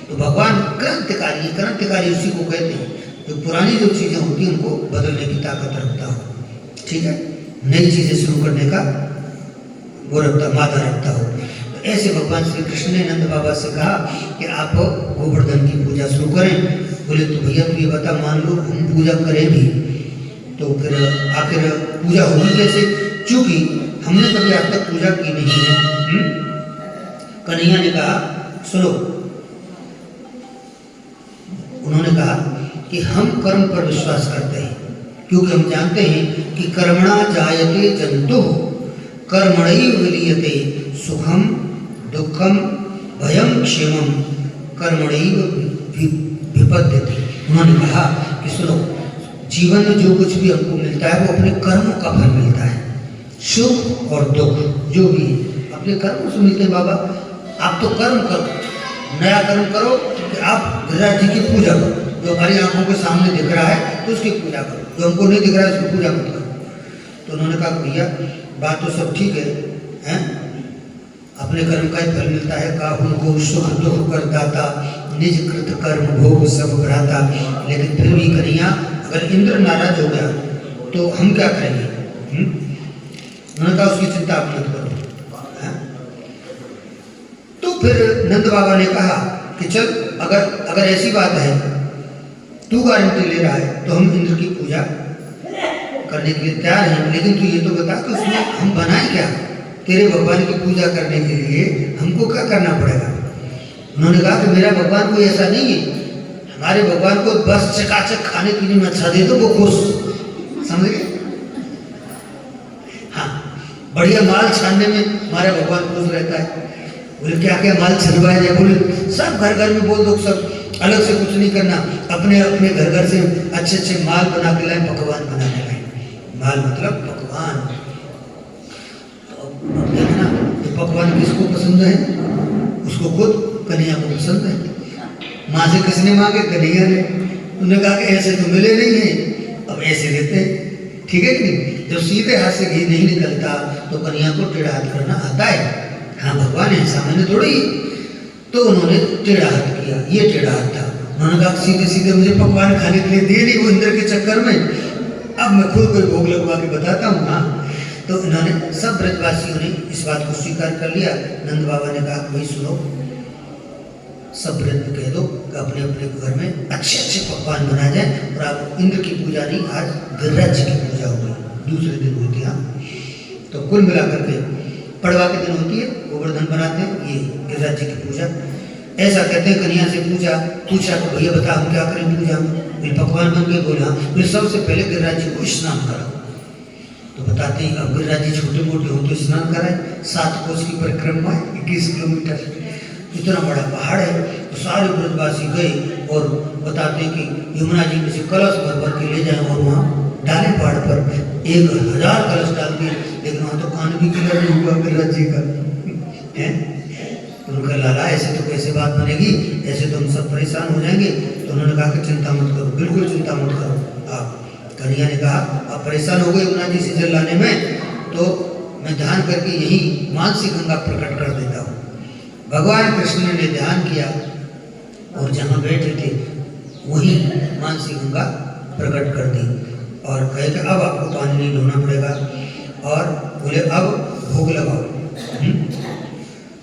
तो भगवान क्रांतिकारी उसी को कहते हैं जो पुरानी जो चीज़ें होती हैं उनको बदलने की ताकत रखता हो। ठीक है, नई चीज़ें शुरू करने का वो रखता, मादा रखता हो। तो ऐसे भगवान श्री कृष्ण ने नंद बाबा से कहा कि आप गोवर्धन की पूजा शुरू करें। बोले तो भैया तू ये बता, मान लो हम पूजा करें भी तो फिर आखिर पूजा होगी कैसे, क्योंकि हमने कभी आज तक पूजा की नहीं है। कन्हैया ने कहा सुनो, उन्होंने कहा कि हम कर्म पर विश्वास करते हैं, क्योंकि हम जानते हैं कि कर्मणा जायते जंतु कर्मणैव विलीयते सुखम दुखम भयम क्षेमम कर्मणैव विपद्यते। उन्होंने कहा कि सुनो, जीवन में जो कुछ भी हमको मिलता है वो अपने कर्मों का फल मिलता है। सुख और दुख जो भी अपने कर्मों से मिलते हैं। बाबा आप तो कर्म करो, नया कर्म करो कि आप गिरिराज जी की पूजा करो, जो हमारी आंखों के सामने दिख रहा है तो उसकी पूजा करो, जो हमको नहीं दिख रहा है उसकी पूजा मत करो। तो उन्होंने कहा भैया बात तो सब ठीक है, अपने कर्म का ही फल मिलता है। का उनको सुख दुख कर दाता निज कृत कर्म भोग सब भ्राता। लेकिन फिर भी कन्हैया अगर इंद्र नाराज हो गया तो हम क्या करेंगे? उन्होंने कहा उसकी चिंता आप मत करो। तो फिर नंद बाबा ने कहा कि चल अगर ऐसी बात है, तू गारंटी ले रहा है तो हम इंद्र की पूजा करने के लिए तैयार हैं, लेकिन तू ये तो बता कि उसमें हम बनाए क्या? तेरे भगवान की पूजा करने के लिए हमको क्या करना पड़ेगा? उन्होंने कहा कि मेरा भगवान कोई ऐसा नहीं है, हमारे भगवान को बस चकाचक खाने पीने में अच्छा दे दो वो खुश, समझ गए? हाँ, बढ़िया माल छानने में हमारा भगवान खुश रहता है। बोले क्या क्या माल छलवाया जाए? बोले सब घर घर में बोल दो, सब अलग से कुछ नहीं करना, अपने अपने घर घर से अच्छे अच्छे माल बना के लाए, पकवान बना के लाए। माल मतलब पकवान। तो देखना तो पकवान किसको पसंद है? उसको खुद कन्हैया को पसंद है। माँ से किसने मांगे? कन्हैया ने। उन्होंने कहा कि ऐसे तो मिले नहीं हैं, अब ऐसे देते हैं, ठीक है कि नहीं? जब सीधे हाथ से घी नहीं निकलता तो कन्हैया को टेढ़ा हाथ करना आता है। हाँ भगवान है, सामान्य थोड़ी। तो उन्होंने टेढ़ा हाथ किया, ये टेढ़ा हाथ था। उन्होंने कहा सीधे सीधे मुझे पकवान खाने के लिए दिए नहीं वो इंद्र के चक्कर में, अब मैं खुद कोई भोग लगवा के बताता हूँ। हाँ, तो इन्होंने सब ब्रजवासियों ने इस बात को स्वीकार कर लिया। नंद बाबा ने कहा भाई सुनो, सब ब्रज में कह दो कि अपने अपने घर में अच्छे अच्छे पकवान बनाए जाए, और आप इंद्र की पूजा नहीं, आज गिरिराज जी की पूजा होगी, दूसरे दिन होती है। हाँ, तो कुल मिलाकर के पड़वा के दिन होती है, गोवर्धन बनाते हैं, ये गिरिराज जी की पूजा। ऐसा कहते हैं कन्हैया से पूछा तो भैया बता हम क्या करें पूजा में? फिर पकवान बन गए। बोला फिर सबसे पहले गिरिराज जी को स्नान कराओ। तो बताते हैं अब गिरिराज जी छोटे मोटे हो तो स्नान कराए। 7 कोस की परिक्रमा है, 21 किलोमीटर, इतना बड़ा पहाड़ है। तो सारे ब्रजवासी गए और बताते हैं कि यमुना जी में से कलश भर भर के ले जाए और वहाँ डाले पहाड़ पर। 1000 कलश डाल दिए, लेकिन वहाँ तो कान भी क्लियर नहीं हुआ गिरिराज जी का है। तो उनका लाला ऐसे तो कैसे बात बनेगी, ऐसे तो हम सब परेशान हो जाएंगे। तो उन्होंने कहा कि चिंता मत करो, बिल्कुल चिंता मत करो आप। कन्हैया ने कहा आप परेशान हो गए यमुना जी से जल लाने में, तो मैं ध्यान करके यही मानसी गंगा प्रकट कर देता हूँ। भगवान कृष्ण ने ध्यान किया और जहाँ बैठे थे वही मानसी गंगा प्रकट कर दी और कहे कि अब आपको पानी नहीं ढोना पड़ेगा। और बोले अब भोग लगाओ।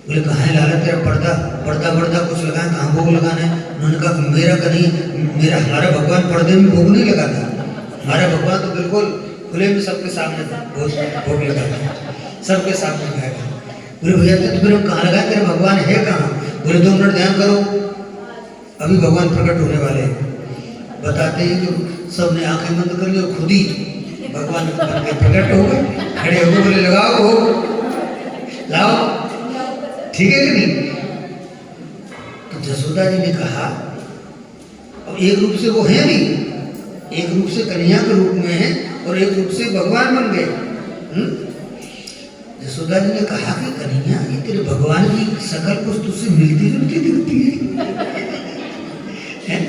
बोले कहाँ है लाला तेरा पर्दा कुछ लगाए, कहाँ भोग लगाना है? उन्होंने कहा हमारा भगवान पर्दे में भोग नहीं लगाता, हमारा भगवान तो बिल्कुल खुले में सबके सामने भोग लगाता, सबके सामने खाएगा। बोले भैया तो फिर हम कहाँ लगाए, तेरा भगवान है कहाँ? बोले 2 मिनट ध्यान करो, अभी भगवान प्रकट होने वाले हैं। बताते हैं कि सबने आंखें बंद कर ली और खुद ही भगवान प्रकट हो गए, खड़े हो गए। बोले लगाओ भोग, लाओ, ठीक है कि नहीं? तो जसोदा जी ने कहा अब एक रूप से वो है नहीं, एक रूप से कन्हैया के रूप में है और एक रूप से भगवान बन गए। जसोदा जी ने कहा कि कन्हैया ये तेरे भगवान की शकल कुछ तुझसे मिलती जुलती दिखती है?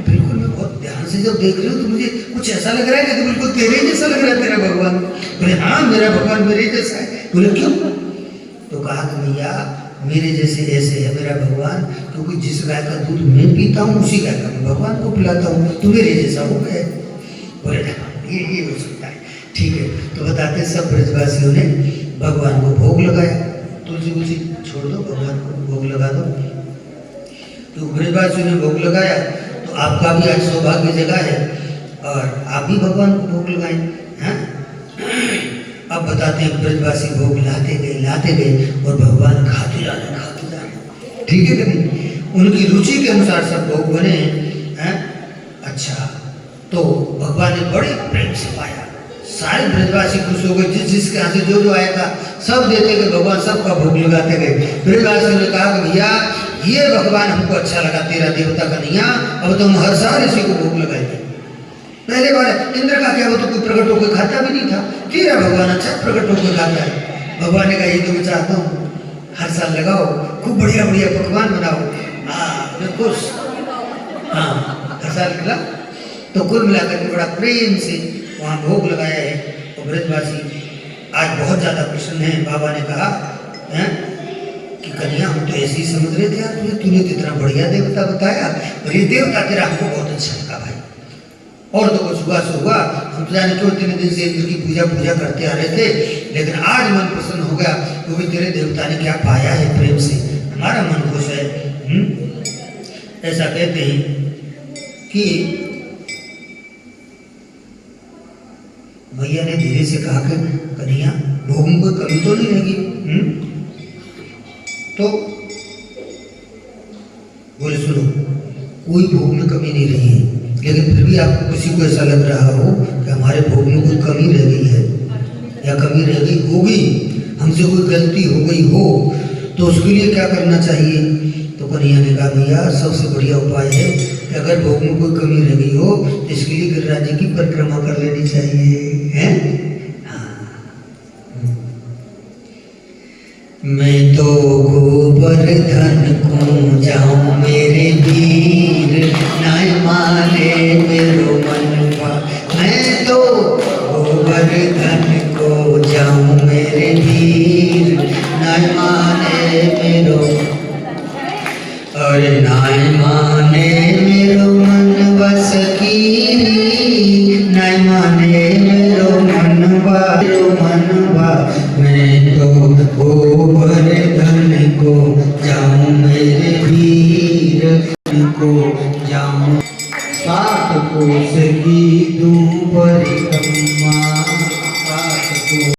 बिल्कुल मैं बहुत ध्यान से जब देख रही हूँ तो मुझे कुछ ऐसा लग रहा है कि बिल्कुल तेरे जैसा लग रहा है तेरा भगवान। बोले हाँ मेरा भगवान मेरे जैसा है। बोले क्यों? तो कहा कि भैया मेरे जैसे ऐसे है मेरा भगवान, क्योंकि जिस गाय का दूध मैं पीता हूँ उसी गाय का मैं भगवान को पिलाता हूँ, तो मेरे जैसा हो गया। बोले ये हो सकता है, ठीक है। तो बताते सब ब्रजवासियों ने भगवान को भोग लगाया। तुलसी कुलसी छोड़ दो, भगवान को भोग लगा दो। तो ब्रजवासियों ने भोग लगाया, तो आपका भी आज सौभाग्य जगा है और आप भी भगवान को भोग लगाएं हैं। अब बताते हैं ब्रजवासी भोग लाते गए और भगवान खाते जाने। ठीक है कि नहीं? उनकी रुचि के अनुसार सब भोग बने हैं। अच्छा, तो भगवान ने बड़े प्रेम से पाया, सारे ब्रजवासी खुश हो गए। जिसके यहाँ से जो आया था सब देते गए, भगवान सबका भोग लगाते गए। ब्रजवासियों ने कहा कि भैया ये भगवान हमको अच्छा लगा, तेरा देवता कन्हैया, अब तुम हर साल इसी को भोग लगाएंगे। पहले बार इंद्र का क्या, वो तो कोई प्रकट होकर खाता भी नहीं था, तेरा भगवान अच्छा प्रकट होकर खाता है। भगवान ने कहा ये तो मैं चाहता हूँ, हर साल लगाओ, खूब बढ़िया बढ़िया पकवान बनाओ, हाँ मैं खुश, हाँ हर साल खिला। तो कुल मिलाकर के बड़ा प्रेम से वहाँ भोग लगाया है। और ब्रजवासी आज बहुत ज़्यादा प्रसन्न है। बाबा ने कहा हैं कि कन्हैया हम तो ऐसे ही समझ रहे थे यार, तूने तो इतना बढ़िया देवता बताया, और ये देवता तेरा हमको बहुत अच्छा लगा भाई। और तो कुछ हुआ सो हुआ, हम तो जाने क्यों इतने दिन से इंद्र की पूजा करते आ रहे थे, लेकिन आज मन प्रसन्न हो गया क्योंकि तेरे देवता ने क्या पाया है प्रेम से, हमारा मन खुश है। ऐसा कहते हैं कि भैया ने धीरे से कहा कि कन्हैया भोग में कोई कमी तो नहीं रहेगी? तो बोले सुनो, कोई भोग में कमी नहीं रही है, लेकिन फिर भी आपको किसी को ऐसा लग रहा हो कि हमारे भोग में कोई कमी रह गई है या कमी रह गई होगी, हमसे कोई गलती हो गई हो, तो उसके लिए क्या करना चाहिए? तो कन्हैया ने कहा भैया सबसे बढ़िया उपाय है कि अगर भोग में कोई कमी रह गई हो तो इसके लिए गिरिराज जी की परिक्रमा कर लेनी चाहिए, है? मैं तो गोवर्धन को जाऊं मेरे वीर, नाय माने मेरो मनवा। मैं तो गोवर्धन को जाऊं मेरे वीर, नाय माने मेरो, अरे नाय माने मेरो मनवा सकीरी, नाय माने मेरो मनवा मनवा। मैं तो गोवर्धन को जाऊं मेरे वीर को जाऊं, सात कोस की दूं परिक्रमा।